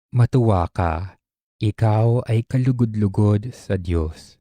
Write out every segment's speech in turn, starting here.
Matuwa ka, ikaw ay kalugod-lugod sa Diyos.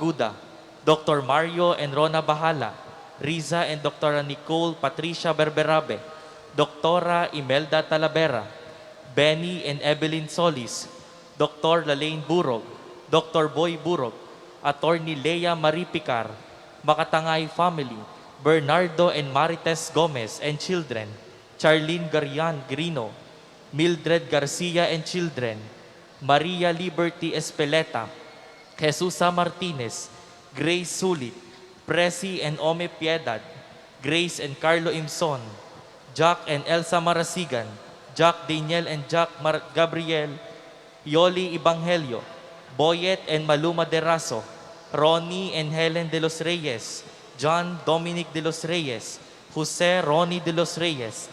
Guda, Dr. Mario and Rona Bahala, Riza and Dr. Nicole Patricia Berberabe, Dr. Imelda Talavera, Benny and Evelyn Solis, Dr. Lalaine Burog, Dr. Boy Burog, Attorney Lea Marie Picar, Makatangay Family, Bernardo and Marites Gomez and children, Charlene Garian Grino, Mildred Garcia and children, Maria Liberty Espeleta, Jesusa Martinez, Grace Sulit, Presi and Ome Piedad, Grace and Carlo Imson, Jack and Elsa Marasigan, Jack Daniel and Jack Gabriel, Yoli Ibanghelio, Boyet and Maluma Derazo, Ronnie and Helen de los Reyes, John Dominic de los Reyes, Jose Ronnie de los Reyes,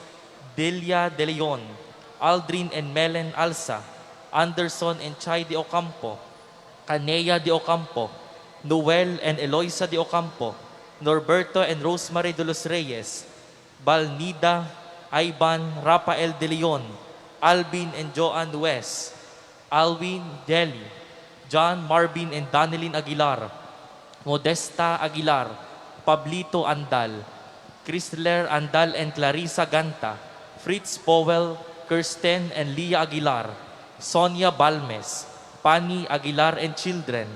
Delia de Leon, Aldrin and Melen Alsa, Anderson and Chai de Ocampo, Canea de Ocampo, Noel and Eloisa de Ocampo, Norberto and Rosemary de los Reyes, Balnida, Ivan, Rafael de Leon, Alvin and Joanne West, Alwin Deli, John Marvin and Danilin Aguilar, Modesta Aguilar, Pablito Andal, Chrysler Andal and Clarissa Ganta, Fritz Powell, Kirsten and Leah Aguilar, Sonia Balmes, Pani Aguilar and children,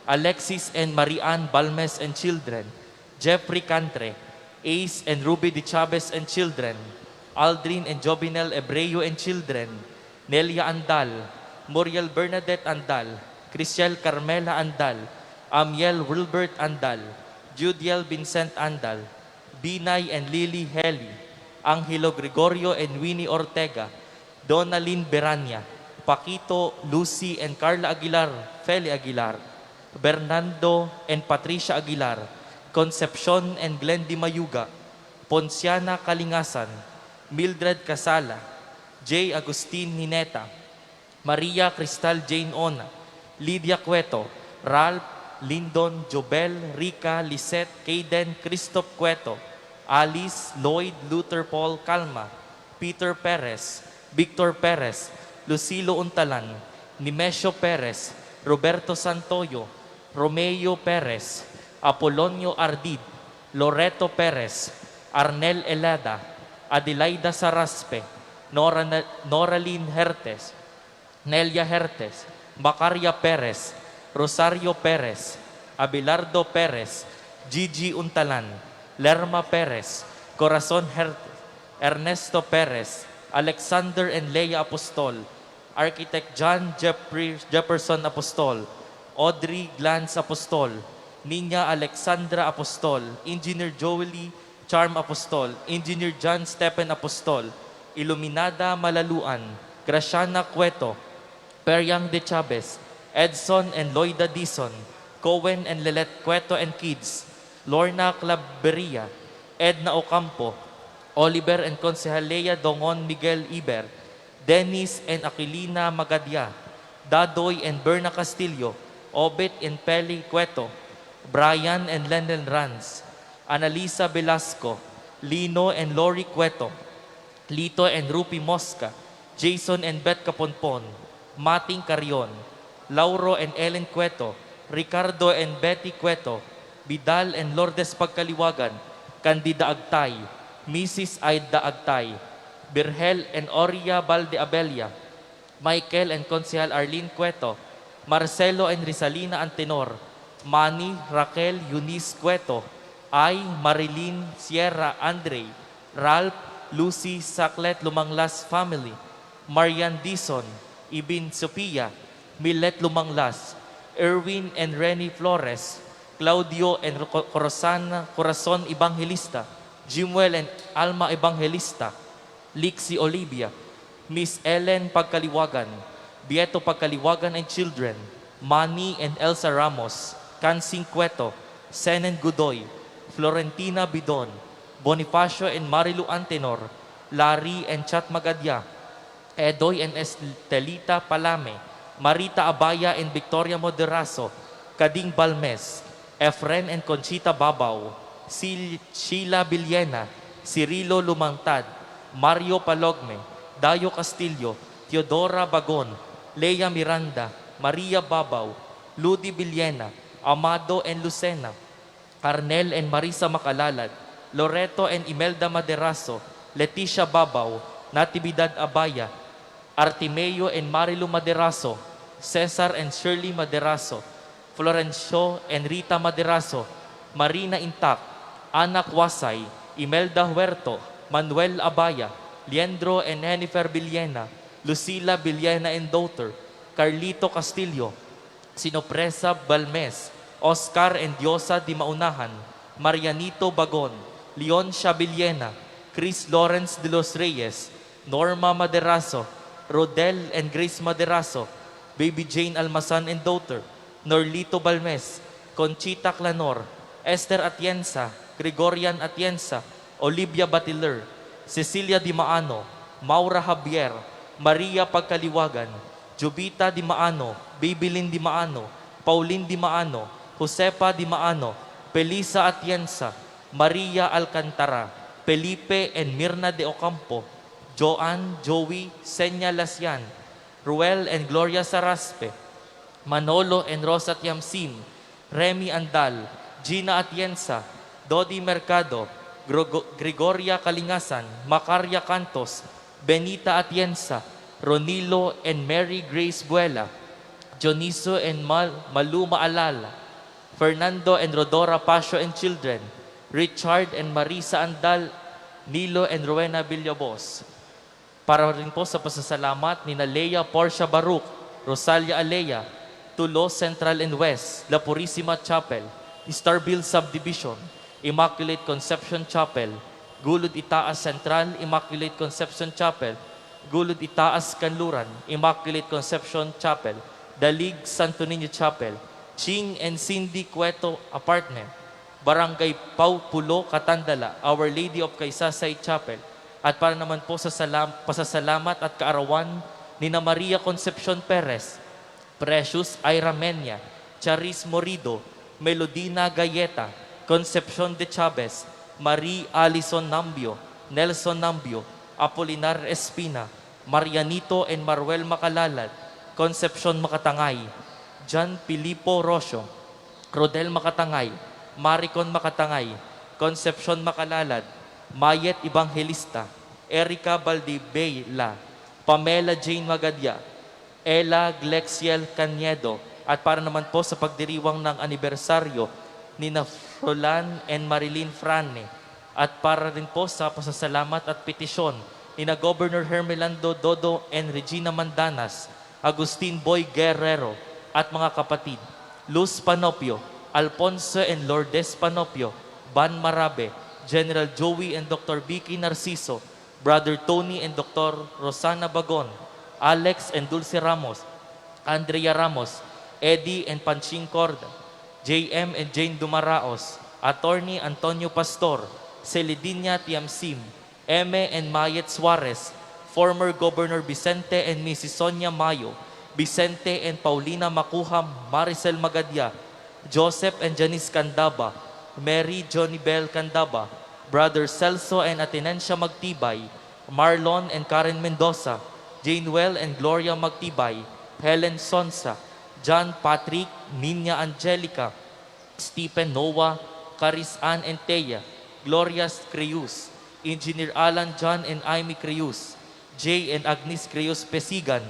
Alexis and Marian Balmes and children, Jeffrey Cantre, Ace and Ruby de Chavez and children, Aldrin and Jovinel Ebreo and children, Nelia Andal, Muriel Bernadette Andal, Crisiel Carmela Andal, Amiel Wilbert Andal, Judiel Vincent Andal, Binay and Lily Heli, Angelo Gregorio and Winnie Ortega, Donalyn Berania, Paquito, Lucy and Carla Aguilar, Feli Aguilar, Bernardo and Patricia Aguilar, Concepcion and Glendy Mayuga, Ponciana Kalingasan, Mildred Casala, J. Agustin Nineta, Maria Cristal Jane Ona, Lydia Cueto, Ralph, Lyndon, Jobel, Rica, Lisette, Caden, Christoph Cueto, Alice, Lloyd, Luther Paul Calma, Peter Perez, Victor Perez, Lucilo Untalan, Nimesio Perez, Roberto Santoyo, Romeo Perez, Apolonio Ardid, Loreto Perez, Arnel Elada, Adelaida Saraspe, Noraline Hertes, Nelia Hertes, Bacaria Perez, Rosario Perez, Abelardo Perez, Gigi Untalan, Lerma Perez, Corazon Hertes, Ernesto Perez, Alexander and Leia Apostol, Architect John Jefferson Apostol, Audrey Glantz Apostol, Nina Alexandra Apostol, Engineer Joely Charm Apostol, Engineer John Stephen Apostol, Iluminada Malaluan, Graciana Cueto, Peryang de Chavez, Edson and Loida Dison, Cohen and Lelet Cueto and Kids, Lorna Claveria, Edna Ocampo, Oliver and Concejalea Dongon Miguel Iber, Dennis and Aquilina Magadia, Dadoy and Berna Castillo, Obet and Peli Cueto, Brian and Lennon Ranz, Analisa Velasco, Lino and Lori Cueto, Lito and Rupi Mosca, Jason and Beth Caponpon, Mating Carion, Lauro and Ellen Cueto, Ricardo and Betty Cueto, Vidal and Lourdes Pagkaliwagan, Candida Agtay, Mrs. Aida Agtay, Birhel and Oria Valdeabella, Michael and Consehal Arlene Cueto, Marcelo and Rizalina Antenor, Manny, Raquel, Eunice Cueto, Ay, Marilyn, Sierra, Andre, Ralph, Lucy, Saklet, Lumanglas Family, Marian Dison, Ibin Sophia, Millet Lumanglas, Erwin and Renny Flores, Claudio and Corazon Evangelista, Jimuel and Alma Evangelista, Lixie Olivia, Miss Ellen Pagkaliwagan, Bieto Pagkaliwagan and children, Manny and Elsa Ramos, Kansing Cueto, Senen Godoy, Florentina Bidon, Bonifacio and Marilu Antenor, Larry and Chat Magadya, Edoy and Estelita Palame, Marita Abaya and Victoria Moderazo, Kading Balmes, Efren and Conchita Babaw, Sheila Villena, Cirilo Lumangtad, Mario Palogme, Dayo Castillo, Teodora Bagon, Leia Miranda, Maria Babaw, Ludi Villena, Amado and Lucena, Arnel and Marisa Macalalad, Loreto and Imelda Maderaso, Leticia Babaw, Natividad Abaya, Artimeo and Marilu Maderaso, Cesar and Shirley Maderaso, Florencio and Rita Maderaso, Marina Intac, Ana Kwasay, Imelda Huerto, Manuel Abaya, Leandro and Jennifer Villena, Lucila Villena and daughter, Carlito Castillo, Sinopresa Balmes, Oscar and Diosa Di Maunahan, Marianito Bagon, Leon Villena, Chris Lawrence de los Reyes, Norma Maderaso, Rodel and Grace Maderaso, Baby Jane Almasan and daughter, Norlito Balmes, Conchita Clanor, Esther Atienza, Gregorian Atienza, Olivia Batiler, Cecilia Di Maano, Maura Javier, Maria Pagkaliwagan, Jubita Di Maano, Babylin Di Maano, Pauline Di Maano, Josepa Di Maano, Pelisa Atienza, Maria Alcantara, Felipe and Mirna de Ocampo, Joanne, Joey, Senya Lasyan, Ruel and Gloria Saraspe, Manolo and Rosa Tiamsin, Remy Andal, Gina Atienza, Dodi Mercado, Gregoria Kalingasan, Macaria Cantos, Benita Atienza, Ronilo and Mary Grace Buela, Joniso and Malu Maalala, Fernando and Rodora Pasio and children, Richard and Marisa Andal, Nilo and Rowena Villabos. Para rin po sa pasasalamat ni Leia Portia Baruch, Rosalia Alea, Tulo Central and West, La Purisima Chapel, Starville Subdivision, Immaculate Conception Chapel, Gulod Itaas Central, Immaculate Conception Chapel, Gulod Itaas Kanluran, Immaculate Conception Chapel, Dalig Santo Niño Chapel, Ching and Cindy Cueto Apartment, Barangay Pau Pulo, Katandala, Our Lady of Kaysasay Chapel, at para naman po sa pasasalamat at kaarawan ni na Maria Concepcion Perez, Precious Ira Menya, Charis Morido, Melodina Gayeta, Concepcion de Chavez, Marie Alison Nambio, Nelson Nambio, Apolinar Espina, Marianito and Maruel Macalalad, Concepcion Makatangay, John Filipo Rocio, Rodel Makatangay, Maricon Makatangay, Concepcion Macalalad, Mayet Evangelista, Erica Valdivela, Pamela Jane Magadya, Ella Glexiel Caniedo, at para naman po sa pagdiriwang ng anibersaryo ni na Frolan and Marilyn Frane, at para rin po sa pasasalamat at petisyon ni na Governor Hermelando Dodo and Regina Mandanas, Agustin Boy Guerrero, at mga kapatid, Luz Panopio, Alfonso and Lourdes Panopio, Van Marabe, General Joey and Dr. Vicky Narciso, Brother Tony and Dr. Rosana Bagon, Alex and Dulce Ramos, Andrea Ramos, Eddie and Panching Corda, JM and Jane Dumaraos, Attorney Antonio Pastor, Celidinia Tiamsim, Eme and Mayet Suarez, former Governor Vicente and Mrs. Sonia Mayo, Vicente and Paulina Makuham, Maricel Magadya, Joseph and Janice Candaba, Mary Johnny Bell Candaba, Brother Celso and Atenencia Magtibay, Marlon and Karen Mendoza, Janewell and Gloria Magtibay, Helen Sonsa, John Patrick, Nina Angelica, Stephen Noah, Caris Ann and Thea, Gloria Creus, Engineer Alan John and Amy Creus, Jay and Agnes Creus Pesigan,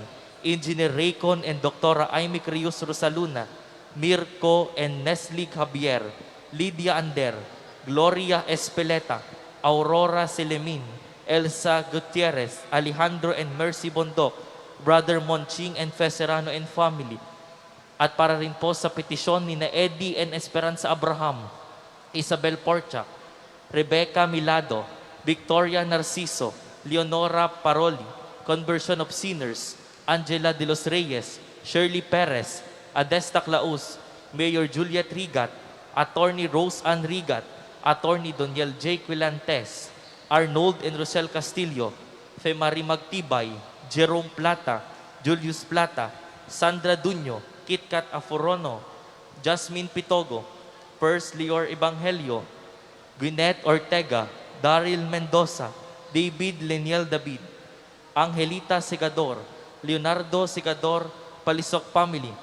Engineer Raycon and Dr. Amy Creus Rosaluna, Mirko and Neslie Javier, Lydia Ander, Gloria Espeleta, Aurora Selemin, Elsa Gutierrez, Alejandro and Mercy Bondok, Brother Monching and Feserano and family. At para rin po sa petisyon ni na Eddie and Esperanza Abraham, Isabel Porchak, Rebecca Milado, Victoria Narciso, Leonora Paroli, Conversion of Sinners, Angela de los Reyes, Shirley Perez, Adesta Claus, Mayor Juliet Rigat, Attorney Rose Ann Rigat, Attorney Doniel J. Quilantes, Arnold and Rosel Castillo, Femari Magtibay, Jerome Plata, Julius Plata, Sandra Duño, Kitkat Aforono, Jasmine Pitogo, First Leor Evangelio, Gwyneth Ortega, Daryl Mendoza, David Leniel David, Angelita Segador, Leonardo Segador, Palisok Family,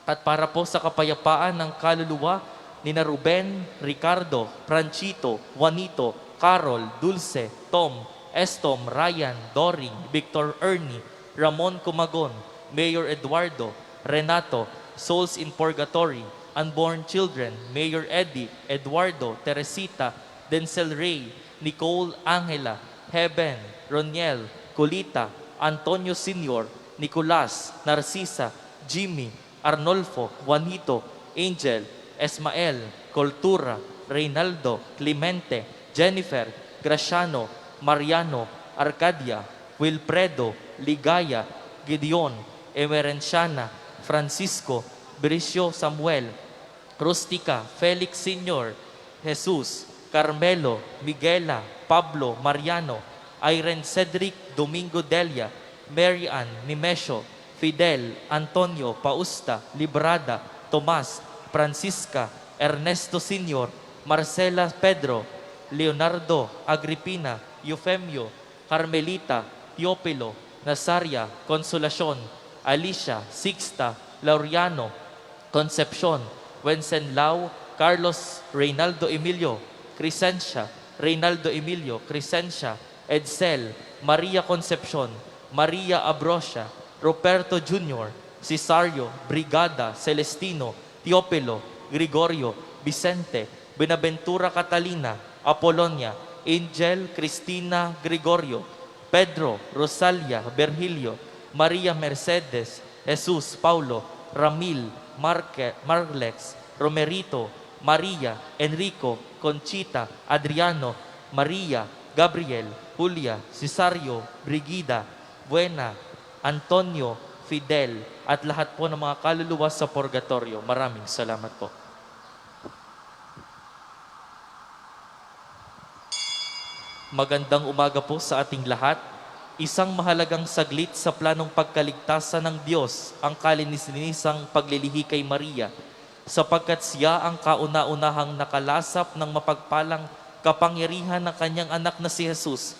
at para po sa kapayapaan ng kaluluwa ni na Ruben, Ricardo, Franchito, Juanito, Carol, Dulce, Tom, Estom, Ryan, Doring, Victor Ernie, Ramon Cumagon, Mayor Eduardo, Renato, Souls in Purgatory, Unborn Children, Mayor Eddie, Eduardo, Teresita, Denzel Ray, Nicole Angela, Heaven, Roniel, Colita, Antonio Senior, Nicolas, Narcisa, Jimmy, Arnolfo, Juanito, Angel, Esmael, Coltura, Reynaldo, Clemente, Jennifer, Graciano, Mariano, Arcadia, Wilfredo, Ligaya, Gideon, Emerenciana, Francisco, Bricio Samuel, Rustica, Felix Senior, Jesus, Carmelo, Miguela, Pablo, Mariano, Irene Cedric, Domingo Delia, Mary Ann, Nimesio, Fidel, Antonio, Pausta, Librada, Tomas, Francisca, Ernesto Senior, Marcela Pedro, Leonardo, Agripina, Eufemio, Carmelita, Teopilo, Nazaria, Consolacion, Alicia, Sixta, Laureano, Concepcion, Wenceslao, Carlos, Reynaldo Emilio, Crescencia, Reynaldo Emilio, Crescencia, Edsel, Maria Concepcion, Maria Abrosia, Roberto Jr., Cesario, Brigada, Celestino, Teopilo, Gregorio, Vicente, Benaventura Catalina, Apolonia, Angel, Cristina, Gregorio, Pedro, Rosalia, Virgilio, Maria Mercedes, Jesus, Paulo, Ramil, Marlex, Romerito, Maria, Enrico, Conchita, Adriano, Maria, Gabriel, Julia, Cesario, Brigida, Buena, Antonio, Fidel, at lahat po ng mga kaluluwa sa purgatorio. Maraming salamat po. Magandang umaga po sa ating lahat. Isang mahalagang saglit sa planong pagkaligtasan ng Diyos ang kalinis-linisang paglilihi kay Maria, sapagkat siya ang kauna-unahang nakalasap ng mapagpalang kapangyarihan ng kanyang anak na si Jesus.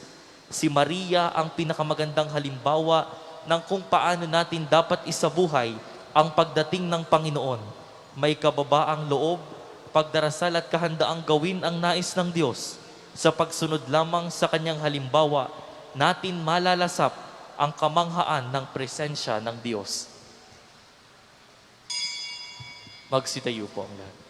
Si Maria ang pinakamagandang halimbawa ng kung paano natin dapat isabuhay ang pagdating ng Panginoon. May kababaang loob, pagdarasal at kahandaang gawin ang nais ng Diyos. Sa pagsunod lamang sa kanyang halimbawa, natin malalasap ang kamanghaan ng presensya ng Diyos. Magsitayo po ang lahat.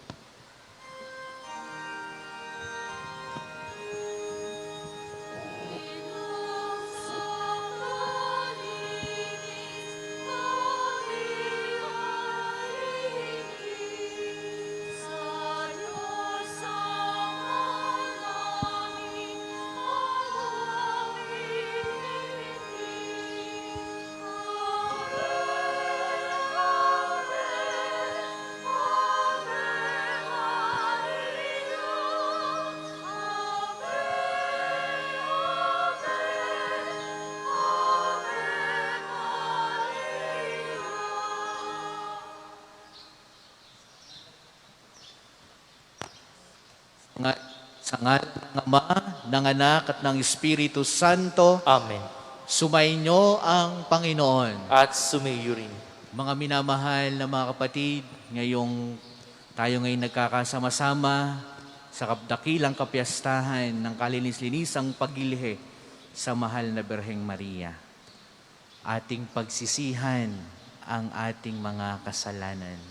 Sa ngalan ng Ama, ng Anak at ng Espiritu Santo, Amen. sumainyo ang Panginoon. At sumayo rin. Mga minamahal na mga kapatid, tayo ngayon nagkakasama-sama sa dakilang kapiyastahan ng kalinis-linisang paglilihi sa mahal na Birheng Maria. Ating pagsisihan ang ating mga kasalanan.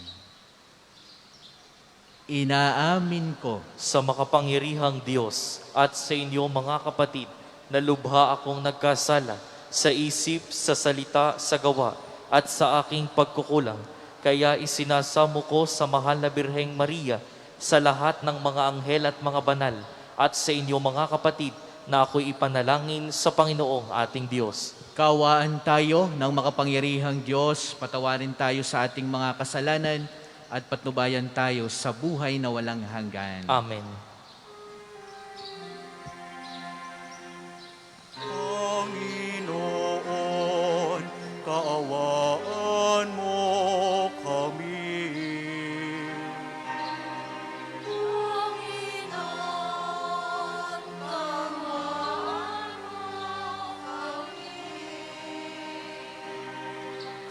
Inaamin ko Sa makapangyarihang Diyos at sa inyo mga kapatid, na lubha akong nagkasala sa isip, sa salita, sa gawa, at sa aking pagkukulang. Kaya isinasamo ko sa mahal na Birheng Maria, sa lahat ng mga anghel at mga banal, at sa inyo mga kapatid, na ako'y ipanalangin sa Panginoong ating Diyos. Kawaan tayo ng makapangyarihang Diyos, patawarin tayo sa ating mga kasalanan, at patnubayan tayo sa buhay na walang hanggan. Amen. Panginoon, kaawaan mo kami. Panginoon, kaawaan mo kami.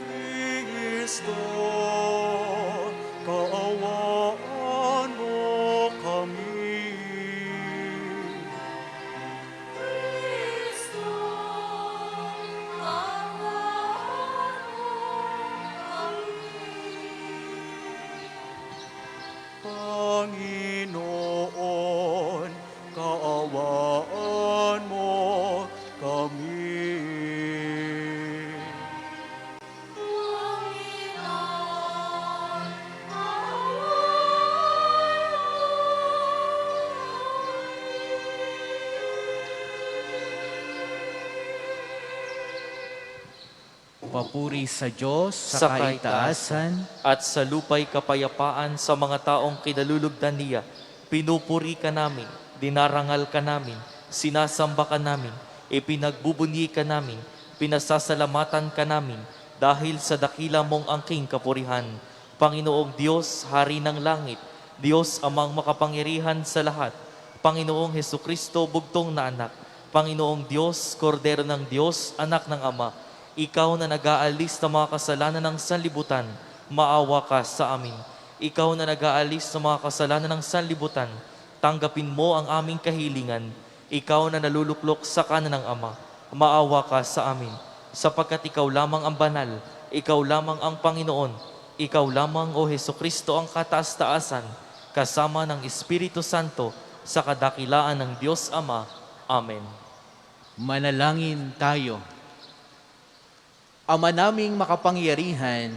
Kristo, Panginoon, kaawaan mo kami. Panginoon, Papuri sa Diyos Sa sa kaitaasan, At sa lupay kapayapaan sa mga taong kinalulugdan niya, pinupuri ka namin, dinarangal ka namin, sinasamba ka namin, ipinagbubunyi ka namin, pinasasalamatan ka namin, dahil sa dakila mong angking kapurihan. Panginoong Diyos, Hari ng Langit, Diyos amang makapangyarihan sa lahat, Panginoong Hesukristo, bugtong na anak, Panginoong Diyos, Kordero ng Diyos, anak ng Ama, Ikaw na nag-aalis ng mga kasalanan ng sanlibutan, maawa ka sa amin. Ikaw na nag-aalis ng mga kasalanan ng sanlibutan, tanggapin mo ang aming kahilingan. Ikaw na naluluklok sa kanan ng Ama, maawa ka sa amin. Sapagkat Ikaw lamang ang banal, Ikaw lamang ang Panginoon, Ikaw lamang, O Hesukristo, ang kataas-taasan, kasama ng Espiritu Santo, sa kadakilaan ng Diyos Ama. Amen. manalangin tayo. Ama naming makapangyarihan,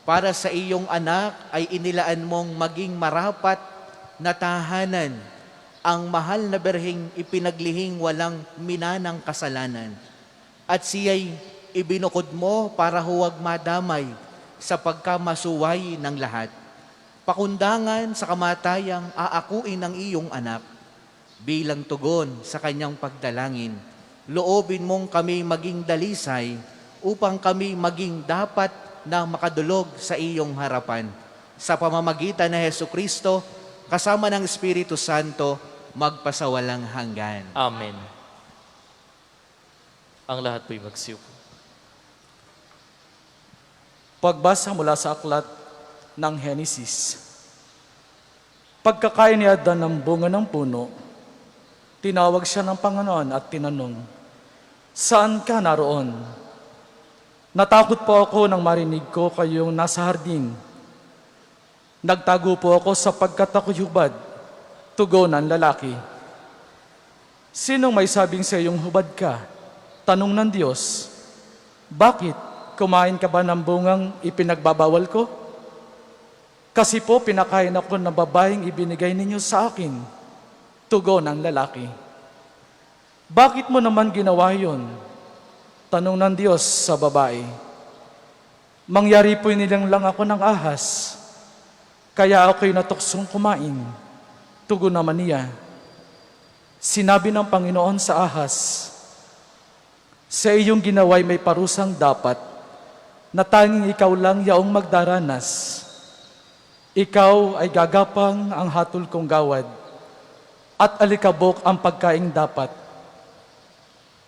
para sa iyong anak ay inilaan mong maging marapat na tahanan ang mahal na berheng ipinaglihing walang minanang kasalanan. At siya'y ibinukod mo para huwag madamay sa pagkamasuway ng lahat. Pakundangan sa kamatayang aakuin ng iyong anak bilang tugon sa kanyang pagdalangin. Loobin mong kami maging dalisay upang kami maging dapat na makadulog sa iyong harapan. Sa pamamagitan na Hesukristo, kasama ng Espiritu Santo, magpasawalang hanggan. Amen. Ang lahat po'y magsiupo. Pagbasa mula sa aklat ng Henesis. Pagkakain ni Adan ng bunga ng puno, tinawag siya ng Panginoon at tinanong, "Saan ka naroon?" "Natakot po ako nang marinig ko kayong nasa hardin. Nagtago po ako sapagkat ako'y hubad," tugon ng lalaki. "Sinong may sabing sa iyong hubad ka?" Tanong ng Diyos. "Bakit? Kumain ka ba ng bungang ipinagbabawal ko?" "Kasi po pinakain ako ng babaeng ibinigay ninyo sa akin," tugon ng lalaki. "Bakit mo naman ginawa yun?" Tanong ng Diyos sa babae. "Mangyari po'y nilang lang ako ng ahas, kaya ako'y natuksong kumain," tugon naman niya. Sinabi ng Panginoon sa ahas, "Sa iyong ginawa'y may parusang dapat, na tanging ikaw lang yaong magdaranas. Ikaw ay gagapang ang hatol kong gawad, at alikabok ang pagkaing dapat.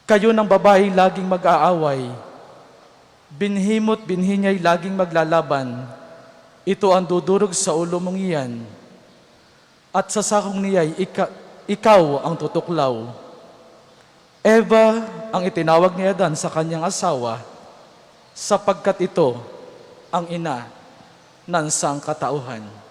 Kayo ng babae laging mag-aaway, binhimo't binhi niya'y laging maglalaban. Ito ang dudurog sa ulo mong iyan, at sa sakong niya'y ikaw ang tutuklaw." Eva ang itinawag ni Adan sa kanyang asawa, sapagkat ito ang ina ng sangkatauhan.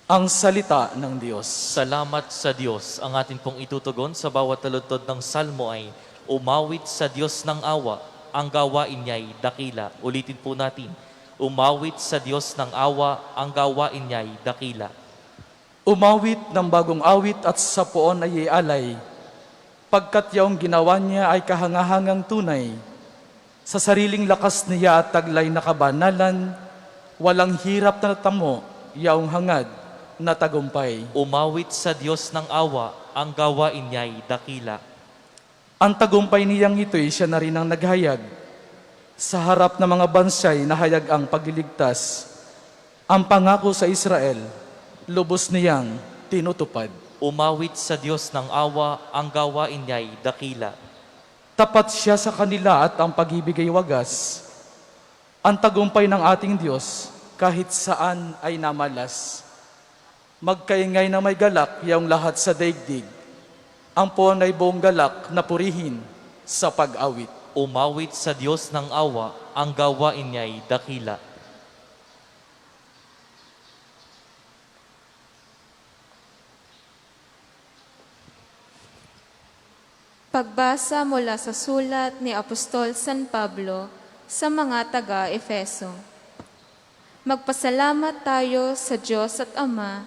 Ang salita ng Diyos. Salamat sa Diyos. Ang atin pong itutugon sa bawat taludtod ng salmo ay, umawit sa Diyos ng awa, ang gawain niya'y dakila. Ulitin po natin, umawit sa Diyos ng awa, ang gawain niya'y dakila. Umawit ng bagong awit at sa poon ay ialay, pagkat yaong ginawa niya ay kahangahangang tunay. Sa sariling lakas niya at taglay na kabanalan, walang hirap na tamo, yaong hangad na tagumpay. Umawit sa Diyos ng awa, ang gawain niya'y dakila. Ang tagumpay niyang ito'y siya na rin ang naghayag. Sa harap ng mga bansay, nahayag ang pagliligtas. Ang pangako sa Israel, lubos niyang tinutupad. Umawit sa Diyos ng awa, ang gawain niya'y dakila. Tapat siya sa kanila at ang pag-ibig ay wagas. Ang tagumpay ng ating Diyos, kahit saan ay namalas. Magkaingay na may galak, yaong lahat sa daigdig. Ang puwan ay buong galak na purihin sa pag-awit. Umawit sa Diyos ng awa, ang gawain niya'y dakila. Pagbasa mula sa sulat ni Apostol San Pablo sa mga taga-Efeso. Magpasalamat tayo sa Diyos at Ama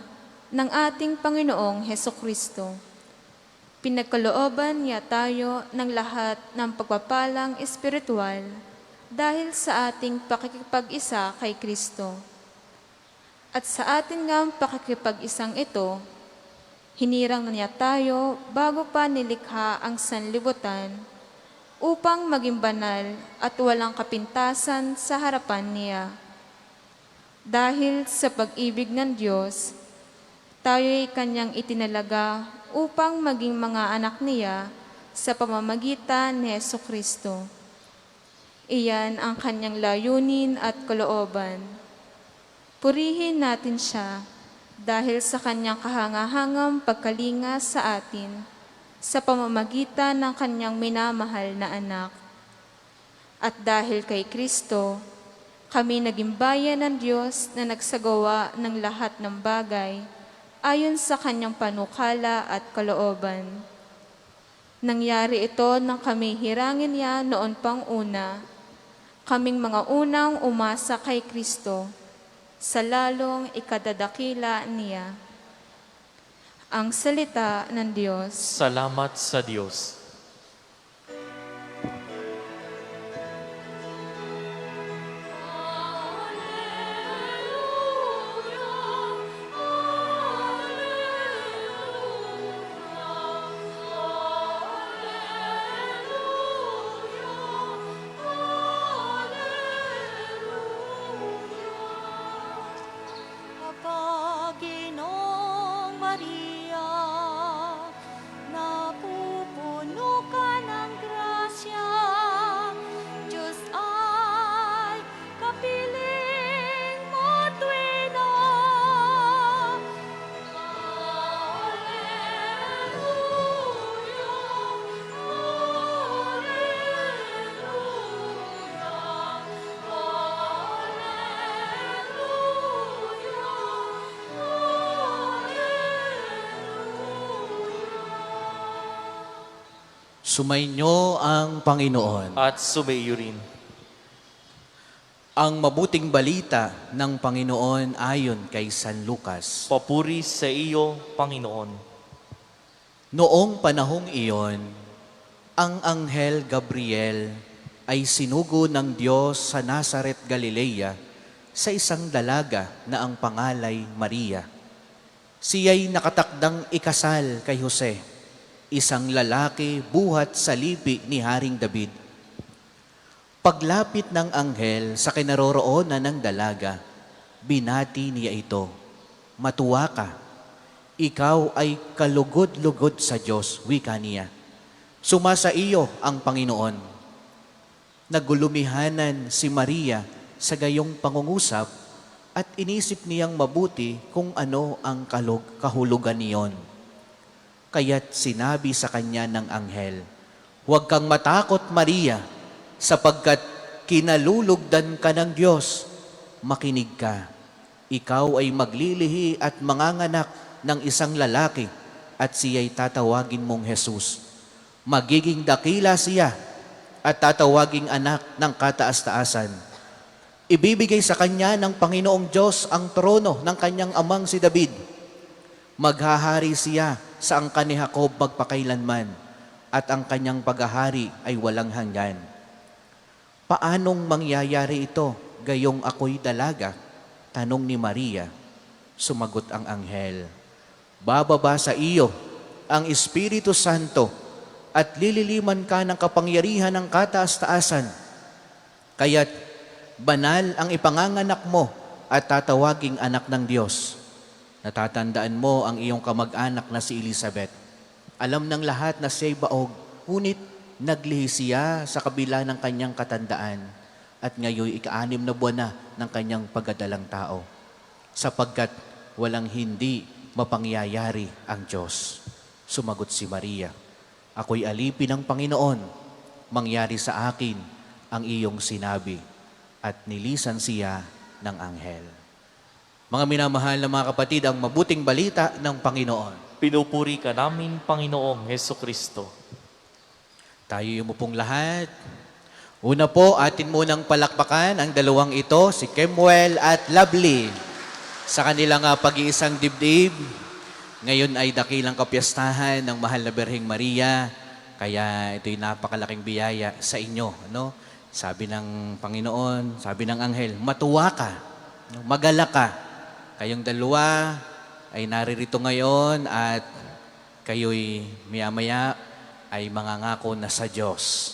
ng ating Panginoong Hesukristo. Pinagkalooban niya tayo ng lahat ng pagpapalang espiritual dahil sa ating pakikipag-isa kay Kristo. At sa ating ngang pakikipag-isang ito, hinirang na niya tayo bago pa nilikha ang sanlibutan upang maging banal at walang kapintasan sa harapan niya. Dahil sa pag-ibig ng Diyos, tayo'y kanyang itinalaga upang maging mga anak niya sa pamamagitan ni Hesukristo. Iyan ang kanyang layunin at kalooban. Purihin natin siya dahil sa kanyang kahangahangang pagkalinga sa atin sa pamamagitan ng kanyang minamahal na anak. At dahil kay Kristo, kami naging bayan ng Diyos na nagsagawa ng lahat ng bagay ayon sa kanyang panukala at kalooban. Nangyari ito nang kami hirangin niya noon pang una, kaming mga unang umasa kay Kristo, sa lalong ikadadakila niya. Ang salita ng Diyos. Salamat sa Diyos. Panginoong Maria, napupuno ka ng grasya, Diyos ay kapiling mo tuwina. Sumainyo ang Panginoon. At sumayo rin. Ang mabuting balita ng Panginoon ayon kay San Lucas. Papuri sa iyo, Panginoon. Noong panahong iyon, ang anghel Gabriel ay sinugo ng Diyos sa Nazaret, Galilea, sa isang dalaga na ang pangalay Maria. Siya'y nakatakdang ikasal kay Jose, isang lalaki buhat sa lipi ni Haring David. Paglapit ng anghel sa kinaroroonan ng dalaga, binati niya ito, "Matuwa ka, ikaw ay kalugod-lugod sa Diyos," wika niya. "Sumasa iyo ang Panginoon." Nagulumihanan si Maria sa gayong pangungusap at inisip niyang mabuti kung ano ang kahulugan niyon. Kaya't sinabi sa kanya ng anghel, "Huwag kang matakot, Maria, sapagkat kinalulugdan ka ng Diyos. Makinig ka, ikaw ay maglilihi at manganganak ng isang lalaki at siya'y tatawagin mong Jesus. Magiging dakila siya at tatawaging anak ng kataas-taasan. Ibibigay sa kanya ng Panginoong Diyos ang trono ng kanyang amang si David. Maghahari siya sa angkan ni Jacob magpakailanman, at ang kanyang paghahari ay walang hanggan." "Paanong mangyayari ito, gayong ako'y dalaga?" tanong ni Maria. Sumagot ang anghel, "Bababa sa iyo ang Espiritu Santo at lililiman ka ng kapangyarihan ng kataas-taasan. Kaya't banal ang ipanganganak mo at tatawaging anak ng Diyos. Natatandaan mo ang iyong kamag-anak na si Elizabeth. Alam ng lahat na siya'y baog, ngunit naglihi siya sa kabila ng kanyang katandaan at ngayon ika-6 na buwan na ng kanyang pagdadalang tao, sapagkat walang hindi mapangyayari ang Diyos." Sumagot si Maria, "Ako'y alipin ng Panginoon, mangyari sa akin ang iyong sinabi." At nilisan siya ng anghel. Mga minamahal na mga kapatid, ang mabuting balita ng Panginoon. Pinupuri ka namin, Panginoong Hesukristo. Tayo yung pong lahat. Una po, atin munang palakpakan ang dalawang ito, si Kemuel at Lovely. Sa kanilang pag-iisang dibdib, ngayon ay dakilang kapiyastahan ng Mahal na Birheng Maria. Kaya ito'y napakalaking biyaya sa inyo. No? Sabi ng Panginoon, sabi ng Anghel, matuwa ka, no? Magalak ka. Kayong dalawa ay naririto ngayon at kayo'y maya-maya ay mangangako na sa Diyos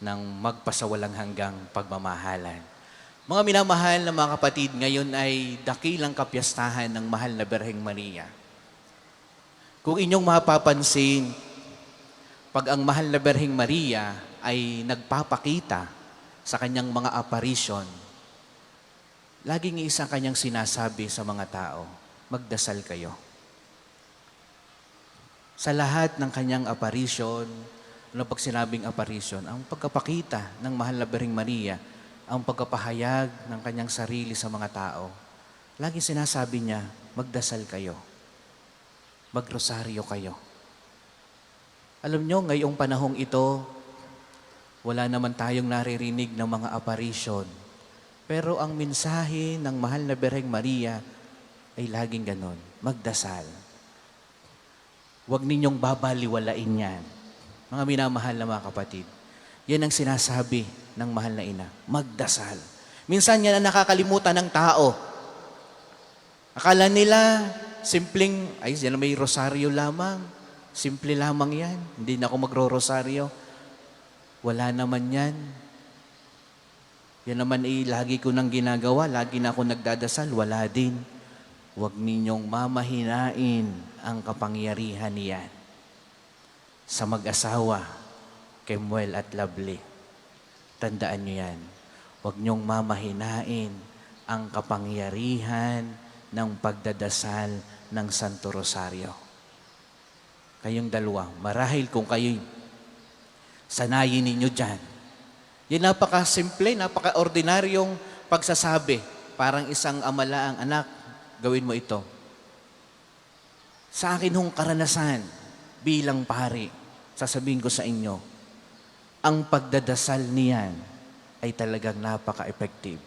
ng magpasawalang hanggang pagmamahalan. Mga minamahal na mga kapatid, ngayon ay dakilang kapiyastahan ng Mahal na Birheng Maria. Kung inyong mapapansin, pag ang Mahal na Birheng Maria ay nagpapakita sa kanyang mga apparition, laging isang kanyang sinasabi sa mga tao, magdasal kayo. Sa lahat ng kanyang apparition, pag sinabing apparition, ang pagkapakita ng Mahal na Birheng Maria, ang pagkapahayag ng kanyang sarili sa mga tao, lagi sinasabi niya, magdasal kayo, magrosaryo kayo. Alam nyo, ngayong panahong ito, wala naman tayong naririnig ng mga apparition. Pero ang mensahe ng Mahal na Birheng Maria ay laging ganon, magdasal. Huwag ninyong babaliwalain yan. Mga minamahal na mga kapatid, yan ang sinasabi ng Mahal na Ina, magdasal. Minsan yan ang nakakalimutan ng tao. Akala nila, simpleng, ay yan may rosaryo lamang. Simple lamang yan. Hindi na ako magro-rosaryo. Wala naman yan. Yan naman lagi ko nang ginagawa, lagi na ako nagdadasal, wala din. Huwag ninyong mamahinain ang kapangyarihan niyan. Sa mag-asawa, Kemuel at Lovely, tandaan nyo yan. Huwag niyong mamahinain ang kapangyarihan ng pagdadasal ng Santo Rosario. Kayong dalawa, marahil kung kayo'y sanayin ninyo dyan. Yan napaka-simple, napaka-ordinaryong pagsasabi. Parang isang amalaang, anak, gawin mo ito. Sa akin hong karanasan bilang pari, sasabihin ko sa inyo, ang pagdadasal niyan ay talagang napaka-effective.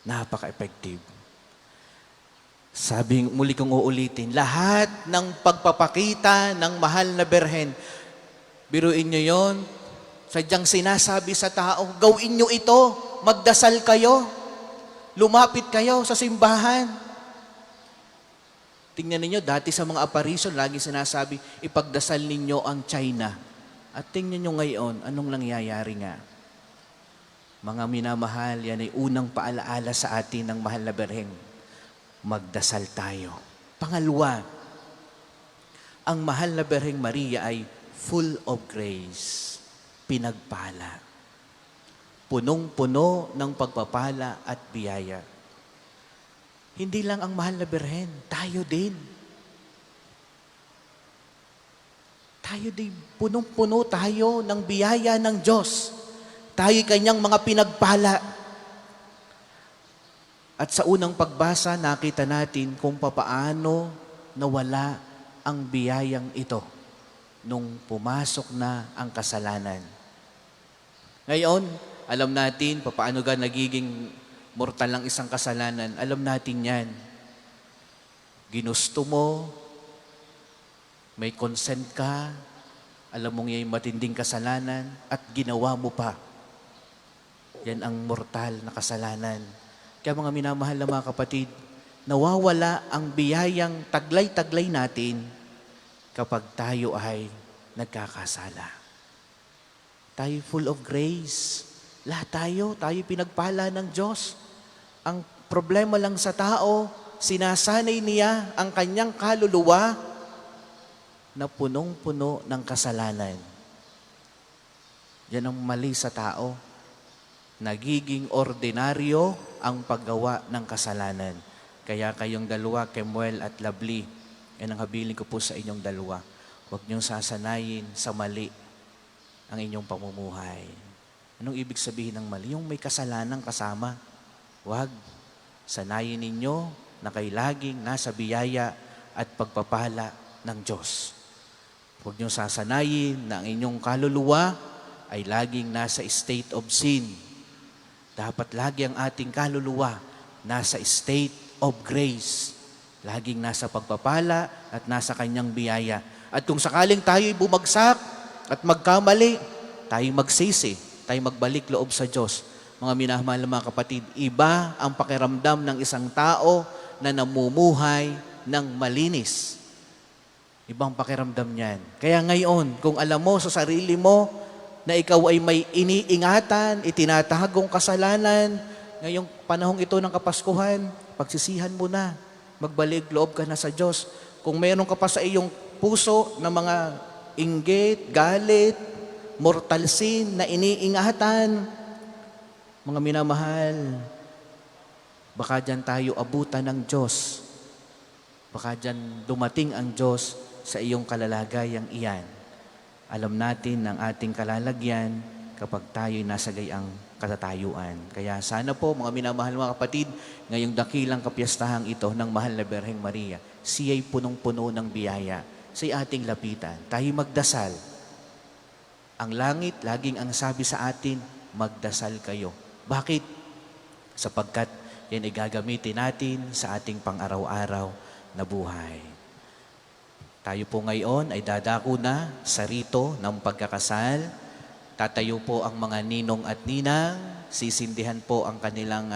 Napaka-effective. Sabi, muli kong uulitin, lahat ng pagpapakita ng Mahal na Birhen, biruin nyo yon, sadyang sinasabi sa tao, gawin nyo ito, magdasal kayo, lumapit kayo sa simbahan. Tingnan ninyo, dati sa mga apparition, lagi sinasabi, ipagdasal ninyo ang China. At tingnan nyo ngayon, anong nangyayari nga? Mga minamahal, yan ay unang paalaala sa atin ng Mahal na Birhen. Magdasal tayo. Pangalawa, ang Mahal na Birheng Maria ay full of grace, pinagpala. Punong-puno ng pagpapala at biyaya. Hindi lang ang Mahal na Birhen, tayo din. Tayo din, punong-puno tayo ng biyaya ng Diyos. Tayo kanyang mga pinagpala. At sa unang pagbasa, nakita natin kung papaano nawala ang biyayang ito nung pumasok na ang kasalanan. Ngayon, alam natin papaano ga nagiging mortal lang isang kasalanan. Alam natin yan. Ginusto mo, may consent ka, alam mong yung matinding kasalanan, at ginawa mo pa. Yan ang mortal na kasalanan. Kaya mga minamahal na mga kapatid, nawawala ang biyayang taglay-taglay natin kapag tayo ay nagkakasala. Tayo full of grace. Lahat tayo pinagpala ng Diyos. Ang problema lang sa tao, sinasanay niya ang kanyang kaluluwa na punong-puno ng kasalanan. Yan ang mali sa tao. Nagiging ordinaryo ang paggawa ng kasalanan. Kaya kayong dalawa, Kemuel at Lovely, yan ang habilin ko po sa inyong dalawa. Huwag niyong sasanayin sa mali ang inyong pamumuhay. Anong ibig sabihin ng mali? Yung may kasalanan kasama. Huwag. Sanayin ninyo na kayo laging nasa biyaya at pagpapala ng Diyos. Huwag niyong sasanayin na ang inyong kaluluwa ay laging nasa state of sin. Dapat lagi ang ating kaluluwa nasa state of grace. Laging nasa pagpapala at nasa kanyang biyaya. At kung sakaling tayo'y bumagsak at magkamali, tayo'y magsisi, tayo'y magbalik loob sa Diyos. Mga minamahal na mga kapatid, iba ang pakiramdam ng isang tao na namumuhay ng malinis. Ibang pakiramdam niyan. Kaya ngayon, kung alam mo sa sarili mo na ikaw ay may iniingatan, itinatahagong kasalanan, ngayong panahong ito ng Kapaskuhan, pagsisihan mo na. Magbalik loob ka na sa Diyos. Kung mayroon ka pa sa iyong puso na mga inggit, galit, mortal sin na iniingatan, mga minamahal, baka dyan tayo abutan ng Diyos. Baka dyan dumating ang Diyos sa iyong kalalagayang iyan. Alam natin ang ating kalalagyan kapag tayo'y nasa gayang katatayuan. Kaya sana po, mga minamahal mga kapatid, ngayong dakilang kapiyastahan ito ng Mahal na Birheng Maria, siya'y punong-puno ng biyaya sa ating lapitan. Tayo magdasal. Ang langit, laging ang sabi sa atin, magdasal kayo. Bakit? Sapagkat yan ay gagamitin natin sa ating pang-araw-araw na buhay. Tayo po ngayon ay dadako na sa rito ng pagkakasal. Tatayo po ang mga ninong at ninang, sisindihan po ang kanilang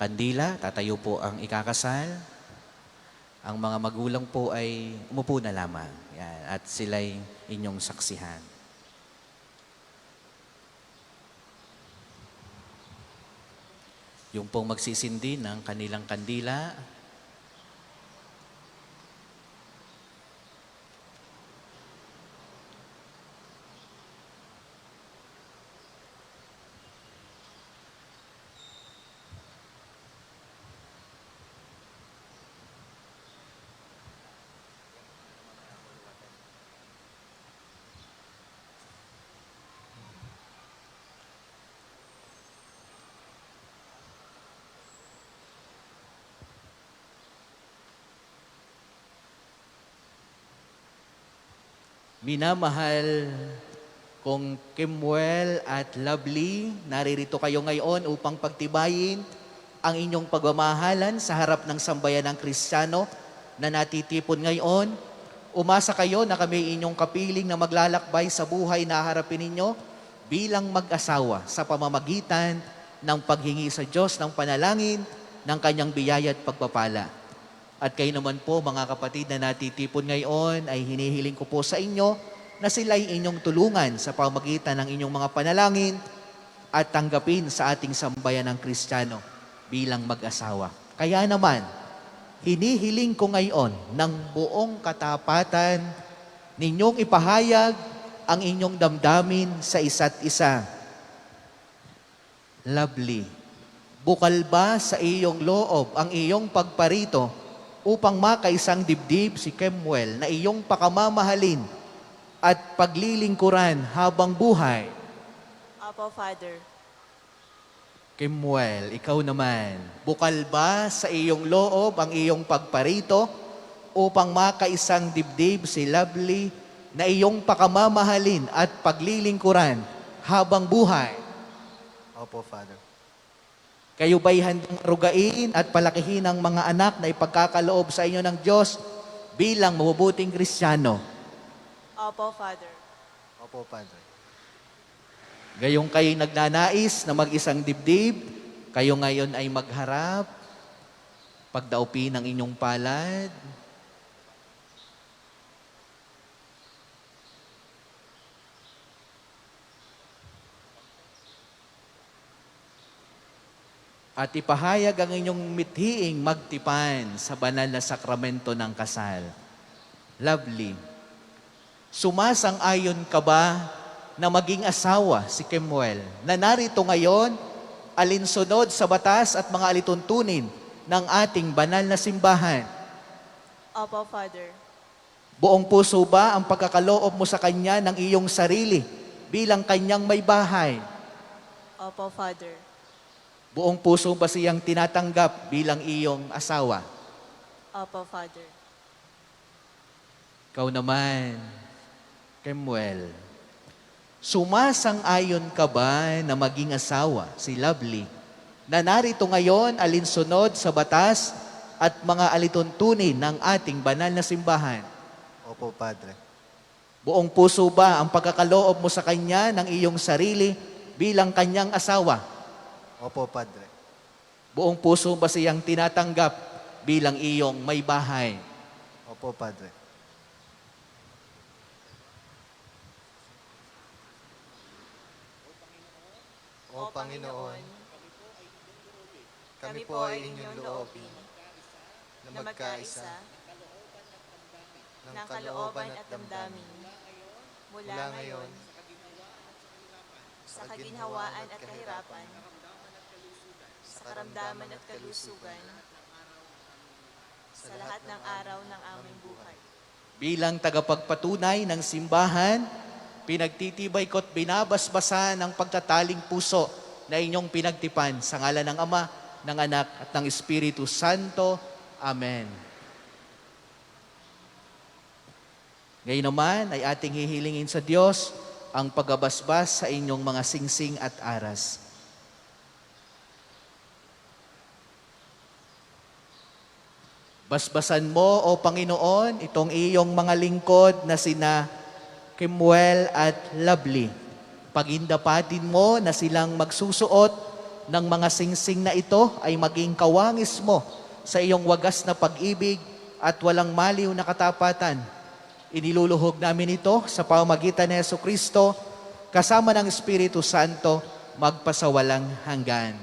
kandila, tatayo po ang ikakasal. Ang mga magulang po ay umupo na lamang. Yan, at sila'y inyong saksihan. Yung pong magsisindi ng kanilang kandila, minamahal kong Kimuel at Lovely, naririto kayo ngayon upang pagtibayin ang inyong pagmamahalan sa harap ng sambayan ng Kristiyano na natitipon ngayon. Umasa kayo na kami inyong kapiling na maglalakbay sa buhay na harapin ninyo bilang mag-asawa sa pamamagitan ng paghingi sa Diyos ng panalangin ng kanyang biyaya at pagpapala. At kayo naman po, mga kapatid na natitipon ngayon, ay hinihiling ko po sa inyo na sila'y inyong tulungan sa pamamagitan ng inyong mga panalangin at tanggapin sa ating sambayan ng Kristiyano bilang mag-asawa. Kaya naman, hinihiling ko ngayon ng buong katapatan ninyong ipahayag ang inyong damdamin sa isa't isa. Lovely, bukal ba sa iyong loob ang iyong pagparito upang makaisang dibdib si Kemuel na iyong pakamamahalin at paglilingkuran habang buhay? Apo, Father. Kemuel, ikaw naman, bukal ba sa iyong loob ang iyong pagparito upang makaisang dibdib si Lovely na iyong pakamamahalin at paglilingkuran habang buhay? Opo, Father. Kayo ba'y handang rugain at palakihin ang mga anak na ipagkakaloob sa inyo ng Diyos bilang mabubuting Kristiyano? Opo, Father. Opo, Father. Gayong kayo nagnanais na mag-isang dibdib, kayo ngayon ay magharap, pagdaupin ang inyong palad. At ipahayag ang inyong mithiing magtipan sa banal na sakramento ng kasal. Lovely, sumasang-ayon ka ba na maging asawa si Kemuel na narito ngayon alinsunod sa batas at mga alituntunin ng ating banal na simbahan? Opo, Father. Buong puso ba ang pagkakaloob mo sa kanya ng iyong sarili bilang kanyang may bahay? Opo, Father. Buong puso ba siyang tinatanggap bilang iyong asawa? Opo, Father. Ikaw naman, Kemuel, sumasang-ayon ka ba na maging asawa si Lovely na narito ngayon alinsunod sa batas at mga alituntunin ng ating banal na simbahan? Opo, Padre. Buong puso ba ang pagkakaloob mo sa kanya ng iyong sarili bilang kanyang asawa? Opo, Padre. Buong puso ba siyang tinatanggap bilang iyong may bahay? Opo, Padre. O Panginoon, kami po ay inyong loobin na magkaisa ng kalooban at damdamin mula ngayon sa kaginhawaan at kahirapan, sa karamdaman at kalusugan, sa lahat ng araw ng aming buhay. Bilang tagapagpatunay ng simbahan, pinagtitibay ko't binabasbasan ng pagtataling puso na inyong pinagtipan sa ngalan ng Ama, ng Anak at ng Espiritu Santo. Amen. Ngayon naman ay ating hihilingin sa Diyos ang pagbabasbas sa inyong mga singsing at aras. Basbasan mo, O Panginoon, itong iyong mga lingkod na sina Kemuel at Lovely. Pagindapatin mo na silang magsusuot ng mga singsing na ito ay maging kawangis mo sa iyong wagas na pag-ibig at walang maliw na katapatan. Iniluluhog namin ito sa pamamagitan ni Jesucristo kasama ng Espiritu Santo magpasawalang hanggan.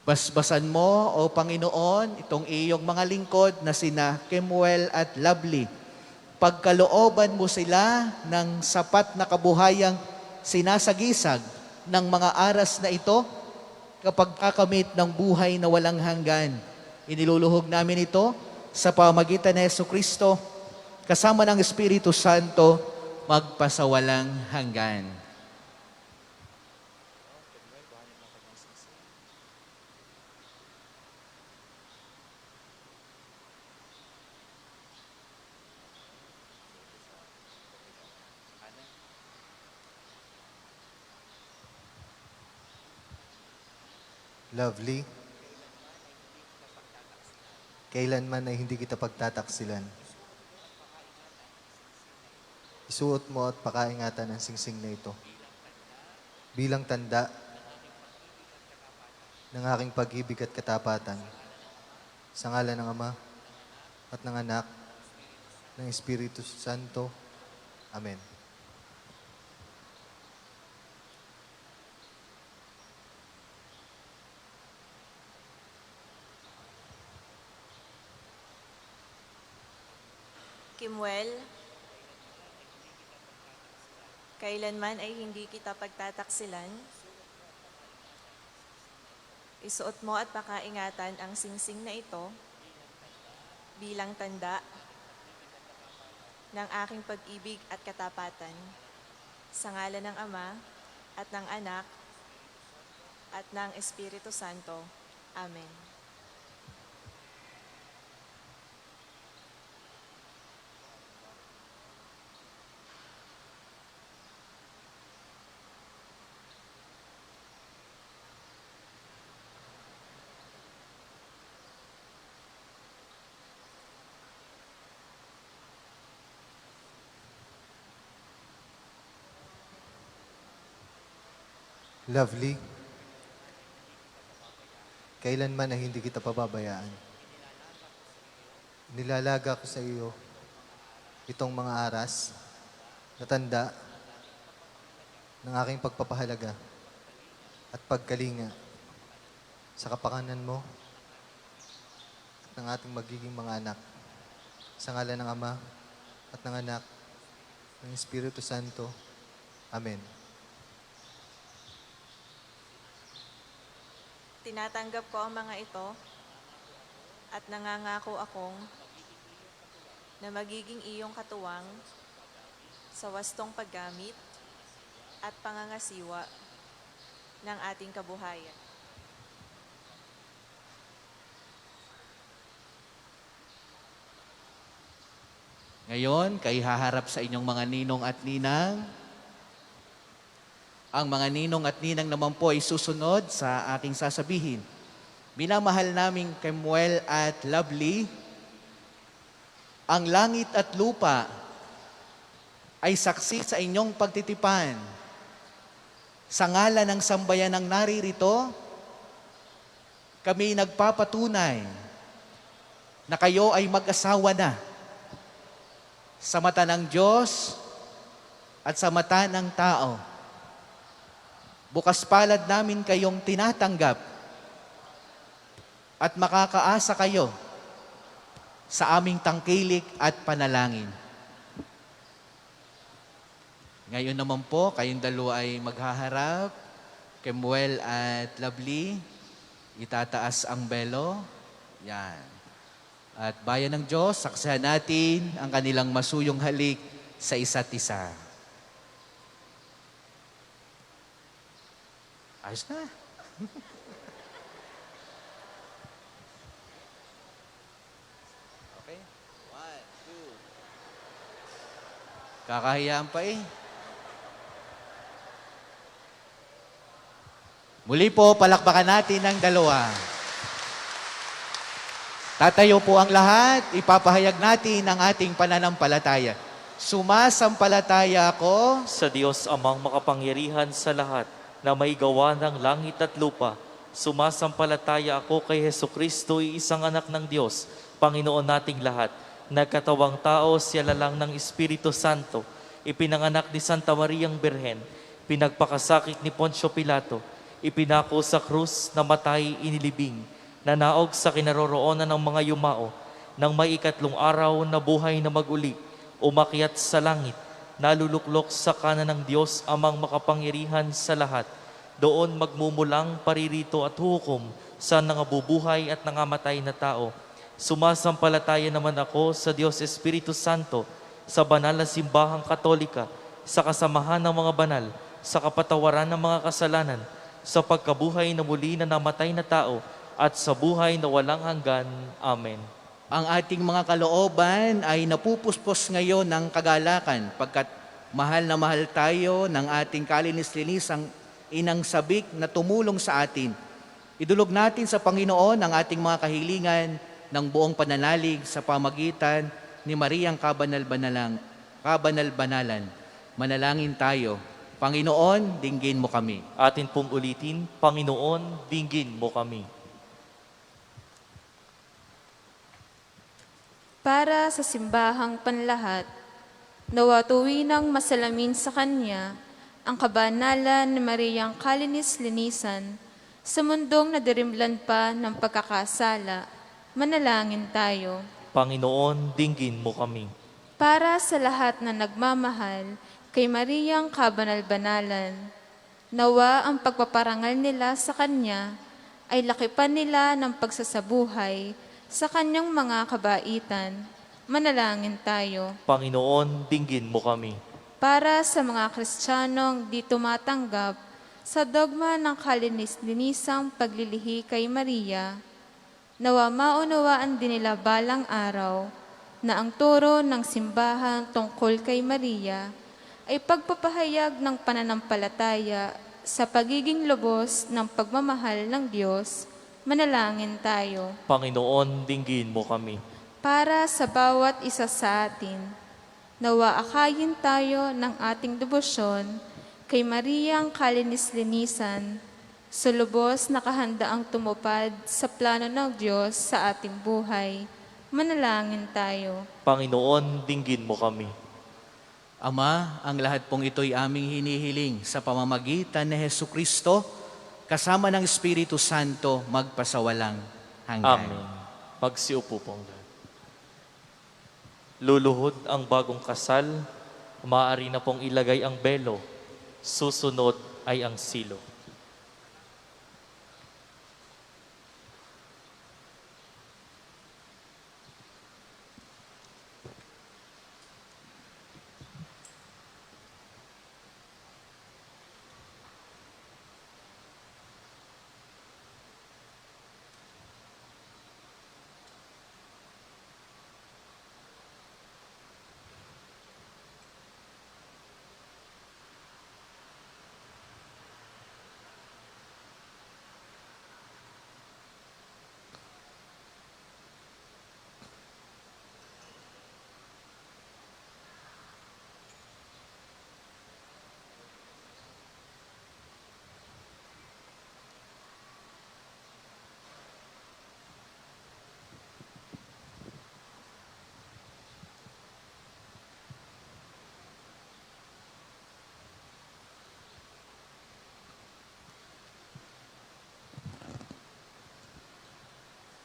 Basbasan mo, O Panginoon, itong iyong mga lingkod na sina Kemuel at Lovely. Pagkalooban mo sila ng sapat na kabuhayang sinasagisag ng mga aras na ito kapag kakamit ng buhay na walang hanggan. Iniluluhog namin ito sa pamamagitan ni Jesucristo kasama ng Espiritu Santo magpasawalang hanggan. Lovely, kailanman ay hindi kita pagtataksilan. Isuot mo at pakaingatan ang singsing na ito bilang tanda ng aking pag-ibig at katapatan sa ngalan ng Ama at ng Anak ng Espiritu Santo. Amen. Kemuel, kailanman ay hindi kita pagtataksilan. Isuot mo at pakaingatan ang singsing na ito bilang tanda ng aking pag-ibig at katapatan sa ngalan ng Ama at ng Anak at ng Espiritu Santo. Amen. Lovely, kailanman ay hindi kita pababayaan. Nilalaga ko sa iyo itong mga aras na tanda ng aking pagpapahalaga at pagkalinga sa kapakanan mo at ng ating magiging mga anak. Sa ngalan ng Ama at ng Anak ng Espiritu Santo. Amen. Tinatanggap ko ang mga ito at nangangako akong na magiging iyong katuwang sa wastong paggamit at pangangasiwa ng ating kabuhayan. Ngayon, kay haharap sa inyong mga ninong at ninang. Ang mga ninong at ninang naman po ay susunod sa aking sasabihin. Minamahal naming Kemuel at Lovely, ang langit at lupa ay saksi sa inyong pagtitipan. Sa ngalan ng sambayanang naririto, kami nagpapatunay na kayo ay mag-asawa na sa mata ng Diyos at sa mata ng tao. Bukas palad namin kayong tinatanggap at makakaasa kayo sa aming tangkilik at panalangin. Ngayon naman po, kayong dalawa ay maghaharap. Kemuel at Lovely, itataas ang belo. Yan. At bayan ng Diyos, saksihan natin ang kanilang masuyong halik sa isa't isa. Ayos na. Okay? 1, 2. Kakahiyaan pa eh. Muli po, palakpakan natin ang dalawa. Tatayo po ang lahat, ipapahayag natin ang ating pananampalataya. Sumasampalataya ako Sa Diyos amang makapangyarihan sa lahat na may gawa ng langit at lupa. Sumasampalataya ako kay Hesukristo, isang anak ng Diyos, Panginoon nating lahat. Nagkatawang tao, siya lalang ng Espiritu Santo. Ipinanganak ni Santa Mariang Birhen. Pinagpakasakit ni Poncio Pilato. Ipinako sa krus, namatay, inilibing. Nanaog sa kinaroroonan ng mga yumao. Nang may ikatlong araw na buhay na maguli, umakyat sa langit, naluluklok sa kanan ng Diyos amang makapangyarihan sa lahat. Doon magmumulang paririto at hukom sa nangabubuhay at nangamatay na tao. Sumasampalataya naman ako sa Diyos Espiritu Santo, sa banal na simbahang katolika, sa kasamahan ng mga banal, sa kapatawaran ng mga kasalanan, sa pagkabuhay na muli na namatay na tao, at sa buhay na walang hanggan. Amen. ang ating mga kalooban ay napupuspos ngayon ng kagalakan pagkat mahal na mahal tayo ng ating kalinis-linisang inang sabik na tumulong sa atin. Idulog natin sa Panginoon ang ating mga kahilingan ng buong pananalig sa pamagitan ni Mariang Kabanal-Banalan. Manalangin tayo. Panginoon, dinggin mo kami. Atin pong ulitin, Panginoon, dinggin mo kami. Para sa simbahang panlahat, nawa tuwinang masalamin sa Kanya ang kabanalan ni Mariang Kalinis-Linisan sa mundong nadirimlan pa ng pagkakasala. Manalangin tayo. Panginoon, dinggin mo kami. Para sa lahat na nagmamahal kay Mariang Kabanal-Banalan, nawa ang pagpaparangal nila sa Kanya ay lakipan nila ng pagsasabuhay sa Kanyang mga kabaitan. Manalangin tayo. Panginoon, dinggin mo kami. Para sa mga Kristiyanong di tumatanggap sa dogma ng kalinis-linisang paglilihi kay Maria, nawa maunawaan din nila balang araw na ang turo ng simbahan tungkol kay Maria ay pagpapahayag ng pananampalataya sa pagiging lubos ng pagmamahal ng Diyos. Manalangin tayo. Panginoon, dinggin mo kami. Para sa bawat isa sa atin, nawa akayin tayo ng ating debosyon kay Mariang Kalinis-Linisan, sa lubos na kahandaang tumupad sa plano ng Diyos sa ating buhay. Manalangin tayo. Panginoon, dinggin mo kami. Ama, ang lahat pong ito'y aming hinihiling sa pamamagitan ni Hesukristo, kasama ng Espiritu Santo, magpasawalang hanggan. Amen. Magsiupo pong lahat. Luluhod ang bagong kasal, maaari na pong ilagay ang belo, susunod ay ang silo.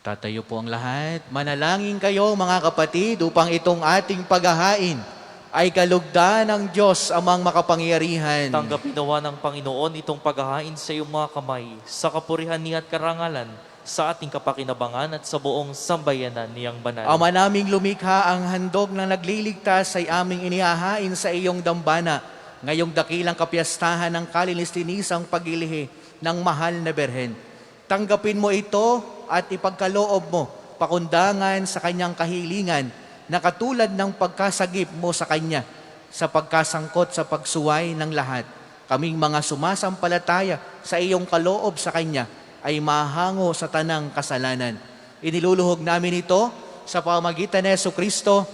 Tatayo po ang lahat. Manalangin kayo mga kapatid upang itong ating paghahain ay kalugdan ng Diyos amang makapangyarihan. Tanggapin nawa ng Panginoon itong paghahain sa iyong mga kamay, sa kapurihan niya at karangalan, sa ating kapakinabangan at sa buong sambayanan niyang banal. Ama naming lumikha, ang handog na nagliligtas ay aming inihahain sa iyong dambana. Ngayong dakilang kapiyastahan ng kalinistinisang pagilihi ng mahal na Berhen. Tanggapin mo ito at ipagkaloob mo pakundangan sa kanyang kahilingan na katulad ng pagkasagip mo sa kanya sa pagkasangkot sa pagsuway ng lahat. Kaming mga sumasampalataya sa iyong kaloob sa kanya ay mahango sa tanang kasalanan. Iniluluhog namin ito sa pamamagitan ni Jesucristo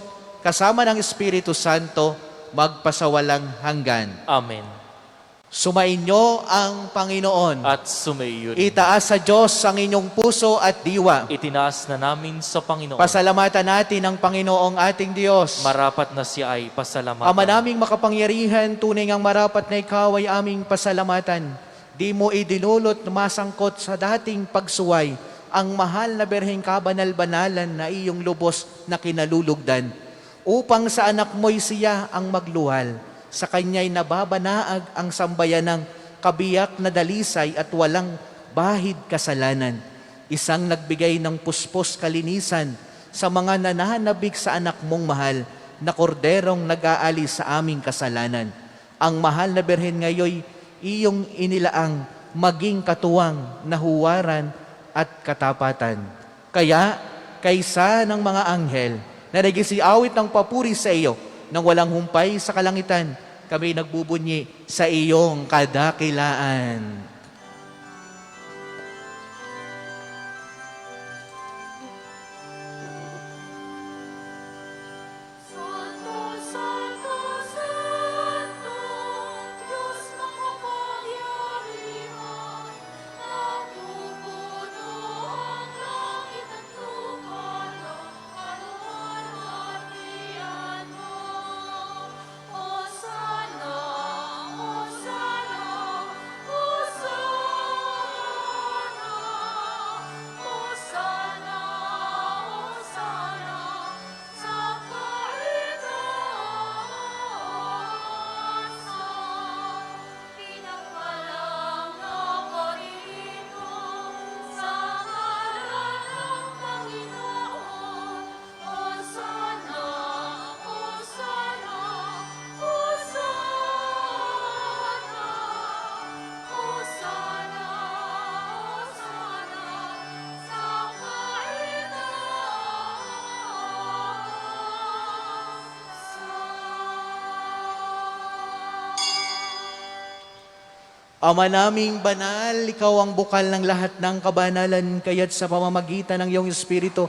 kasama ng Espiritu Santo magpasawalang hanggan. Amen. Sumainyo ang Panginoon. At sumaiyo rin. Itaas sa Diyos ang inyong puso at diwa. Itinaas na namin sa Panginoon. Pasalamatan natin ang Panginoong ating Diyos. Marapat na siya ay pasalamatan. Ama naming makapangyarihan, tunay ngang marapat na ikaw ay aming pasalamatan. Di mo idinulot na masangkot sa dating pagsuway ang mahal na Berheng kabanal-banalan na iyong lubos na kinalulugdan. Upang sa anak mo'y siya ang magluhal. Sa kanya'y nababanaag ang sambayanang kabiyak na dalisay at walang bahid kasalanan. Isang nagbigay ng puspos kalinisan sa mga nananabik sa anak mong mahal na korderong nag-aalis sa aming kasalanan. Ang mahal na Berhen ngayoy iyong inilaang maging katuwang na huwaran at katapatan. Kaya, kaysa ng mga anghel na nagisiawit ng papuri sa iyo nang walang humpay sa kalangitan, kami nagbubunyi sa iyong kadakilaan. Ama naming banal, ikaw ang bukal ng lahat ng kabanalan, kaya't sa pamamagitan ng iyong Espiritu,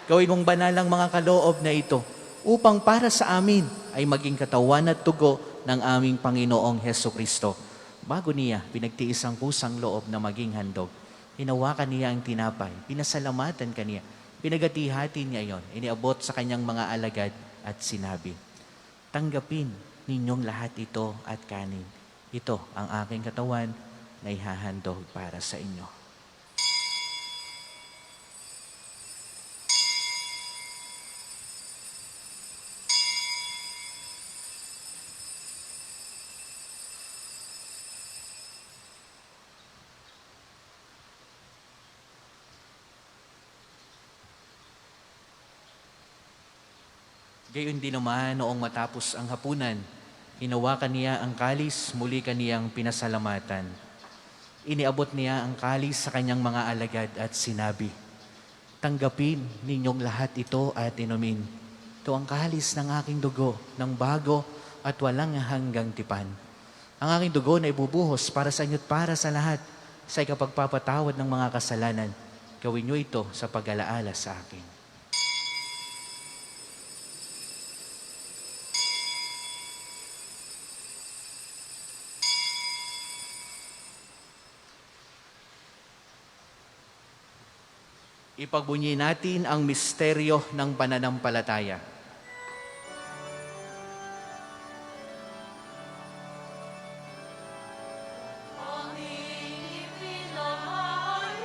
gawin mong banal ang mga kaloob na ito, upang para sa amin ay maging katawan at tugo ng aming Panginoong Hesukristo. Bago niya, pinagtiis ang kusang loob na maging handog. Hinawakan niya ang tinapay, pinasalamatan kaniya, pinagati-hati niya iyon, iniabot sa kanyang mga alagad at sinabi, "Tanggapin ninyong lahat ito at kanin. Ito ang aking katawan na ihahandog para sa inyo." Gayon din naman noong matapos ang hapunan, hinawakan niya ang kalis, muli kaniyang pinasalamatan. Iniabot niya ang kalis sa kanyang mga alagad at sinabi, "Tanggapin ninyong lahat ito at inumin. Ito ang kalis ng aking dugo, ng bago at walang hanggang tipan. Ang aking dugo na ibubuhos para sa inyo at para sa lahat sa ikapagpapatawad ng mga kasalanan. Gawin niyo ito sa pag-alaala sa akin." Ipagbunyi natin ang misteryo ng pananampalataya. Aming ipinahayag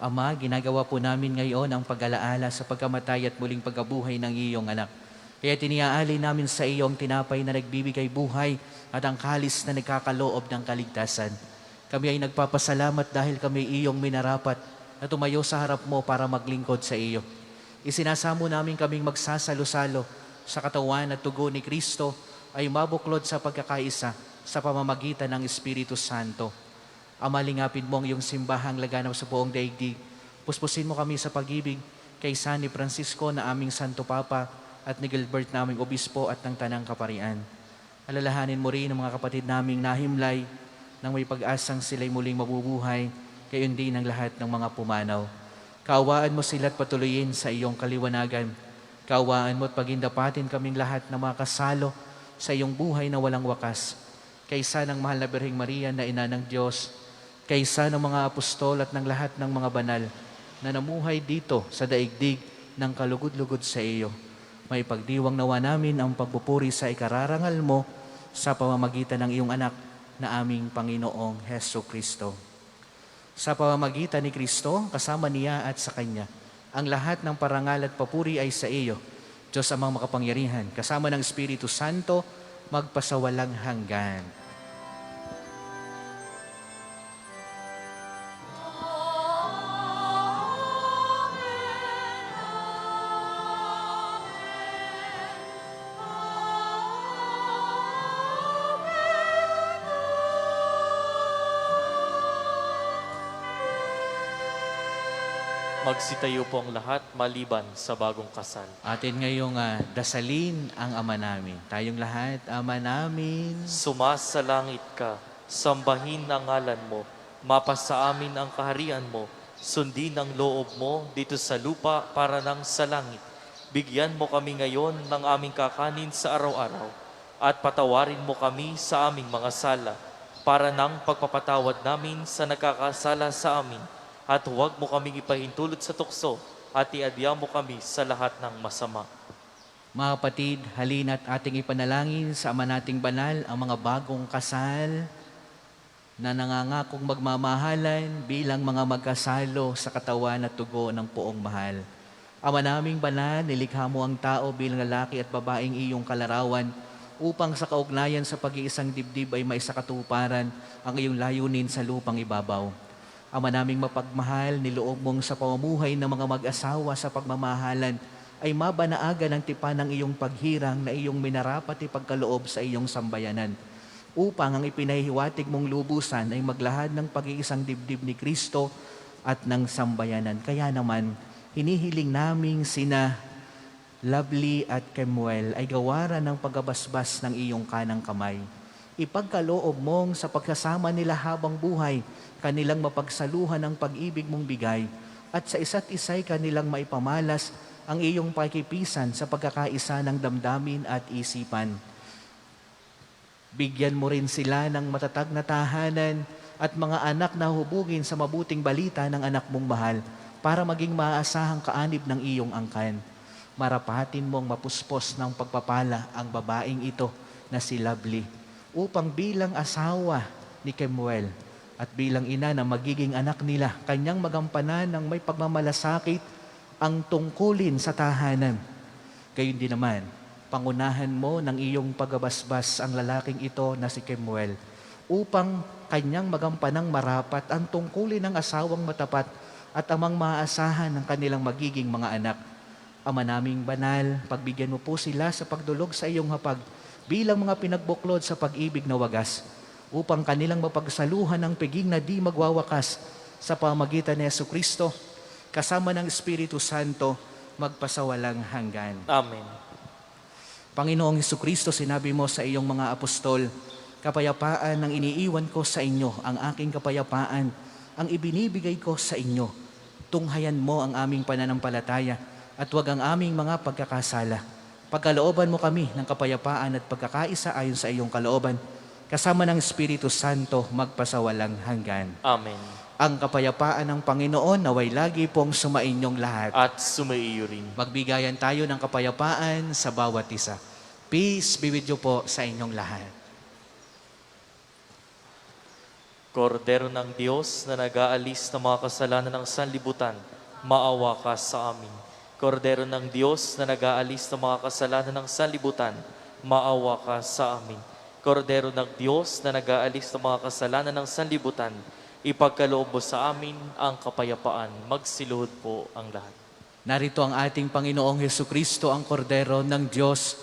Ama, ginagawa po namin ngayon ang pag-alaala sa pagkamatay at muling pagkabuhay ng iyong anak. Kaya tiniaalay namin sa iyo ang tinapay na nagbibigay buhay at ang kalis na nagkakaloob ng kaligtasan. Kami ay nagpapasalamat dahil kami iyong minarapat na tumayo sa harap mo para maglingkod sa iyo. Isinasamo namin kaming magsasalo-salo sa katawan at tugo ni Kristo ay mabuklod sa pagkakaisa sa pamamagitan ng Espiritu Santo. Ama, lingapin mo ang iyong simbahang laganap sa buong daigdig. Puspusin mo kami sa pag-ibig kay San ni Francisco na aming Santo Papa at ni Gilbert na aming Obispo at ng Tanang Kaparian. Alalahanin mo rin ang mga kapatid naming nahimlay nang may pag-asang sila'y muling mabubuhay, gayon din ang lahat ng mga pumanaw. Kaawaan mo sila at patuloyin sa iyong kaliwanagan. Kaawaan mo at pagindapatin kaming lahat na makasalo sa iyong buhay na walang wakas. Kaysa ng mahal na Birheng Maria na ina ng Diyos, kaysa ng mga apostol at ng lahat ng mga banal na namuhay dito sa daigdig ng kalugod-lugod sa iyo. May pagdiwang nawa namin ang pagpupuri sa ikararangal mo sa pamamagitan ng iyong anak na aming Panginoong Heso Kristo. Sa pamamagitan ni Kristo, kasama niya at sa Kanya, ang lahat ng parangal at papuri ay sa iyo, Diyos amang makapangyarihan, kasama ng Espiritu Santo, magpasawalang hanggan. Magsitayo po ang lahat maliban sa bagong kasal. Atin ngayong dasalin ang Ama namin. Tayong lahat, Ama namin. Sumasalangit ka, sambahin ang ngalan mo, mapasa amin ang kaharian mo, sundin ang loob mo dito sa lupa para nang sa langit. Bigyan mo kami ngayon ng aming kakanin sa araw-araw at patawarin mo kami sa aming mga sala para nang pagpapatawad namin sa nagkakasala sa amin. At huwag mo kaming ipahintulot sa tukso at iadya mo kami sa lahat ng masama. Mga kapatid, halina't ating ipanalangin sa Ama nating banal ang mga bagong kasal na nangangakong magmamahalan bilang mga magkasalo sa katawan at tugo ng poong mahal. Ama naming banal, nilikha mo ang tao bilang lalaki at babaeng iyong kalarawan upang sa kaugnayan sa pag-iisang dibdib ay maisakatuparan ang iyong layunin sa lupang ibabaw. Ama naming mapagmahal, niloob mong sa pamumuhay ng mga mag-asawa sa pagmamahalan ay mabanaagan ang tipan ng iyong paghirang na iyong minarapat ipagkaloob sa iyong sambayanan upang ang ipinahihiwatig mong lubusan ay maglahad ng pag-iisang dibdib ni Kristo at ng sambayanan. Kaya naman, hinihiling naming sina Lovely at Kemuel ay gawaran ng pagabasbas ng iyong kanang kamay. Ipagkaloob mong sa pagkasama nila habang buhay, kanilang mapagsaluhan ang pag-ibig mong bigay at sa isa't isa'y kanilang maipamalas ang iyong pakikipisan sa pagkakaisa ng damdamin at isipan. Bigyan mo rin sila ng matatag na tahanan at mga anak na hubugin sa mabuting balita ng anak mong mahal para maging maaasahang kaanib ng iyong angkan. Marapatin mong mapuspos ng pagpapala ang babaeng ito na si Lovely upang bilang asawa ni Kemuel at bilang ina na magiging anak nila, kanyang magampanan ng may pagmamalasakit ang tungkulin sa tahanan. Gayon din naman, pangunahan mo ng iyong pagabasbas ang lalaking ito na si Kemuel upang kanyang magampanang marapat ang tungkulin ng asawang matapat at amang maaasahan ng kanilang magiging mga anak. Ama naming banal, pagbigyan mo po sila sa pagdulog sa iyong hapag bilang mga pinagbuklod sa pag-ibig na wagas upang kanilang mapagsaluhan ng piging na di magwawakas sa pamagitan ni Jesucristo kasama ng Espiritu Santo magpasawalang hanggan. Amen. Panginoong Jesucristo, sinabi mo sa iyong mga apostol, kapayapaan ang iniiwan ko sa inyo, ang aking kapayapaan ang ibinibigay ko sa inyo. Tunghayan mo ang aming pananampalataya at huwag ang aming mga pagkakasala. Pagkalooban mo kami ng kapayapaan at pagkakaisa ayon sa iyong kalooban, kasama ng Espiritu Santo magpasawalang hanggan. Amen. Ang kapayapaan ng Panginoon naway lagi pong sumainyong lahat. At sumaiyo rin. Magbigayan tayo ng kapayapaan sa bawat isa. Peace be with you po sa inyong lahat. Kordero ng Diyos na nag-aalis ng mga kasalanan ng sanlibutan, maawa ka sa amin. Kordero ng Diyos na nag-aalis ng mga kasalanan ng sanlibutan, maawa ka sa amin. Kordero ng Diyos na nag-aalis ng mga kasalanan ng sanlibutan, ipagkaloob mo sa amin ang kapayapaan. Magsiluhod po ang lahat. Narito ang ating Panginoong Hesukristo, ang Kordero ng Diyos.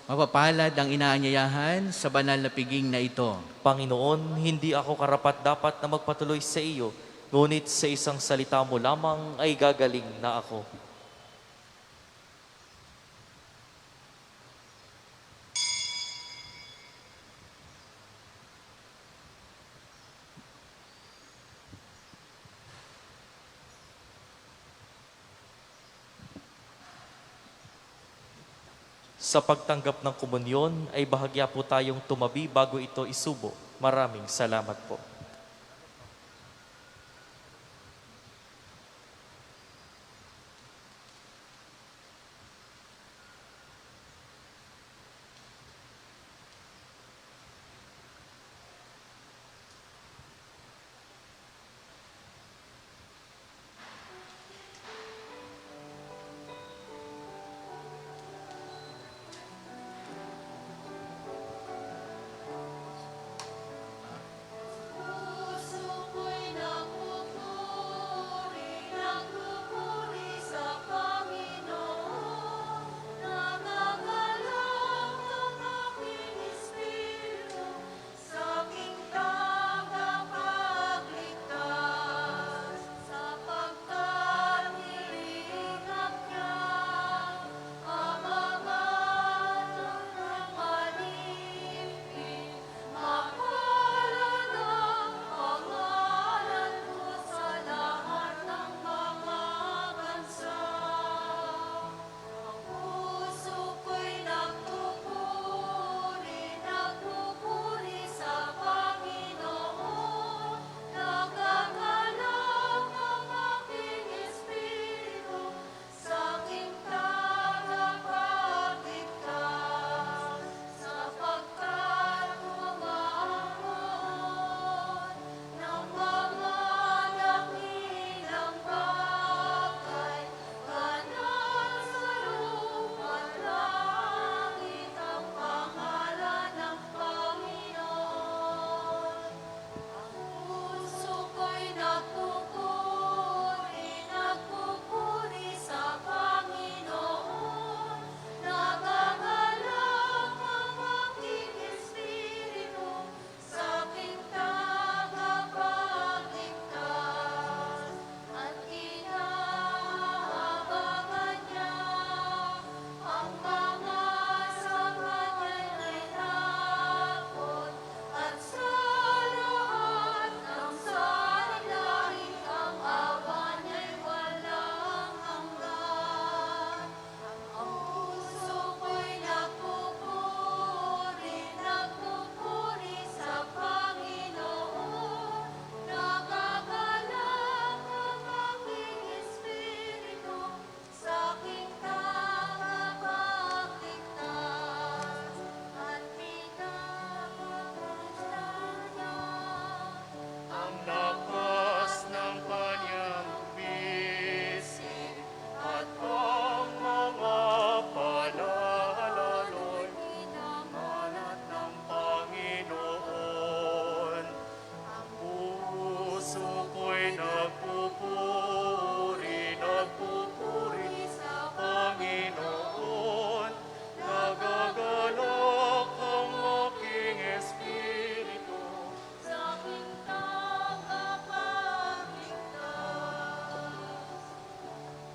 Mapapalad ang inaanyayahan sa banal na piging na ito. Panginoon, hindi ako karapat-dapat na magpatuloy sa iyo, ngunit sa isang salita mo lamang ay gagaling na ako. Sa pagtanggap ng komunyon ay bahagya po tayong tumabi bago ito isubo. Maraming salamat po.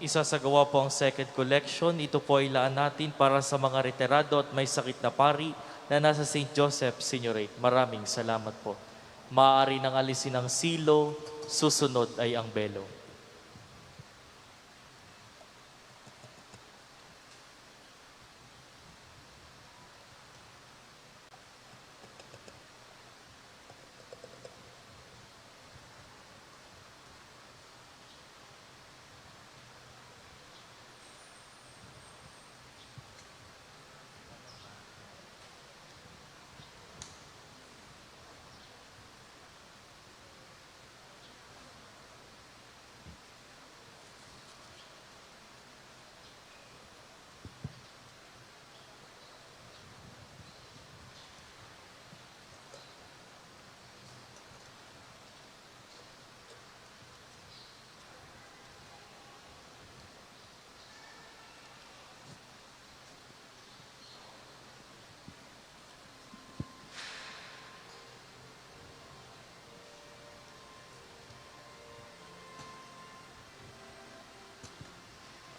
Isasagawa po ang second collection. Ito po ay laan natin para sa mga retirado at may sakit na pari na nasa St. Joseph Signorate. Maraming salamat po. Maaari nang alisin ang silo, susunod ay ang belo.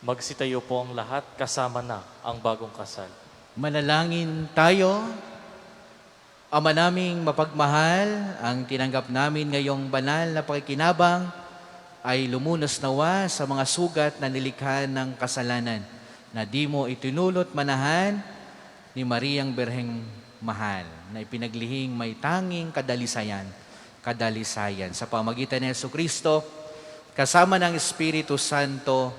Magsitayo po ang lahat, kasama na ang bagong kasal. Manalangin tayo. Ama naming mapagmahal, ang tinanggap namin ngayong banal na pakikinabang ay lumunas nawa sa mga sugat na nilikha ng kasalanan na di mo itinulot manahan ni Mariang Berheng Mahal na ipinaglihing may tanging kadalisayan sa pamagitan ni Jesucristo kasama ng Espiritu Santo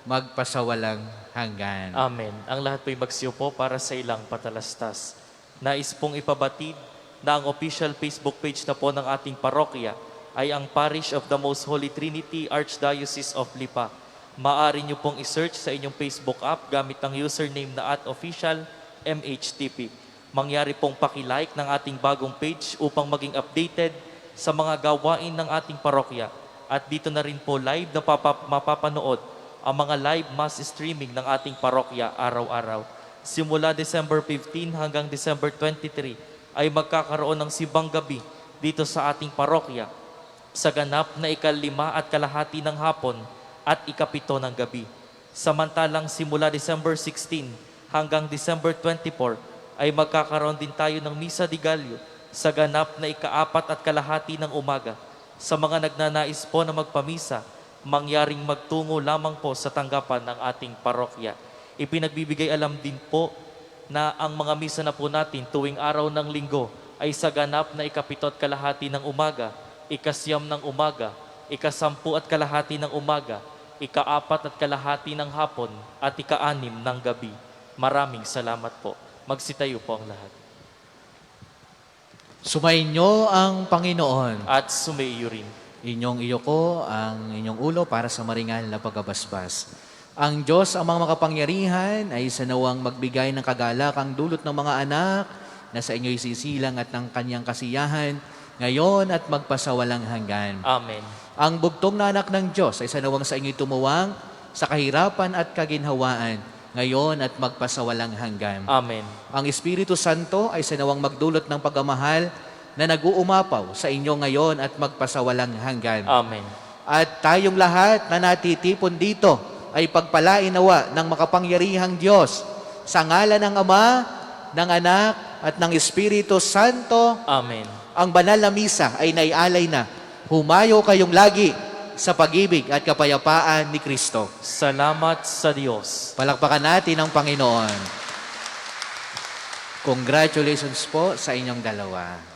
magpasawalang hanggan. Amen. Ang lahat po'y magsiupo para sa ilang patalastas. Nais pong ipabatid na ang official Facebook page na po ng ating parokya ay ang Parish of the Most Holy Trinity, Archdiocese of Lipa. Maaari nyo pong isearch sa inyong Facebook app gamit ang username na @officialmhtp. Mangyari pong paki-like ng ating bagong page upang maging updated sa mga gawain ng ating parokya. At dito na rin po live na mapapanood ang mga live mass streaming ng ating parokya araw-araw. Simula December 15 hanggang December 23 ay magkakaroon ng simbang gabi dito sa ating parokya sa ganap na 5:30 ng hapon at 7 ng gabi. Samantalang simula December 16 hanggang December 24 ay magkakaroon din tayo ng Misa de Gallo sa ganap na 4:30 ng umaga. Sa mga nagnanais po na magpamisa, mangyaring magtungo lamang po sa tanggapan ng ating parokya. Ipinagbibigay alam din po na ang mga misa na po natin tuwing araw ng linggo ay sa ganap na 7:30 ng umaga, 9 ng umaga, 10:30 ng umaga, 4:30 ng hapon, at 6 ng gabi. Maraming salamat po. Magsitayo po ang lahat. Sumainyo ang Panginoon. At sumaiyo rin. Inyong iyoko ang inyong ulo para sa maringal na pagkabasbas. Ang Diyos amang makapangyarihan ay sanawang magbigay ng kagalakang dulot ng mga anak na sa inyo'y sisilang at ng kanyang kasiyahan ngayon at magpasawalang hanggan. Amen. Ang bugtong na anak ng Diyos ay sanawang sa inyo'y tumuwang sa kahirapan at kaginhawaan ngayon at magpasawalang hanggan. Amen. Ang Espiritu Santo ay sanawang magdulot ng pagmamahal na nag-uumapaw sa inyo ngayon at magpasawalang hanggan. Amen. At tayong lahat na natitipon dito ay pagpalain nawa ng makapangyarihang Diyos sa ngalan ng Ama, ng Anak, at ng Espiritu Santo. Amen. Ang banal na misa ay naialay na. Humayo kayong lagi sa pag-ibig at kapayapaan ni Kristo. Salamat sa Diyos. Palakpakan natin ang Panginoon. Congratulations po sa inyong dalawa.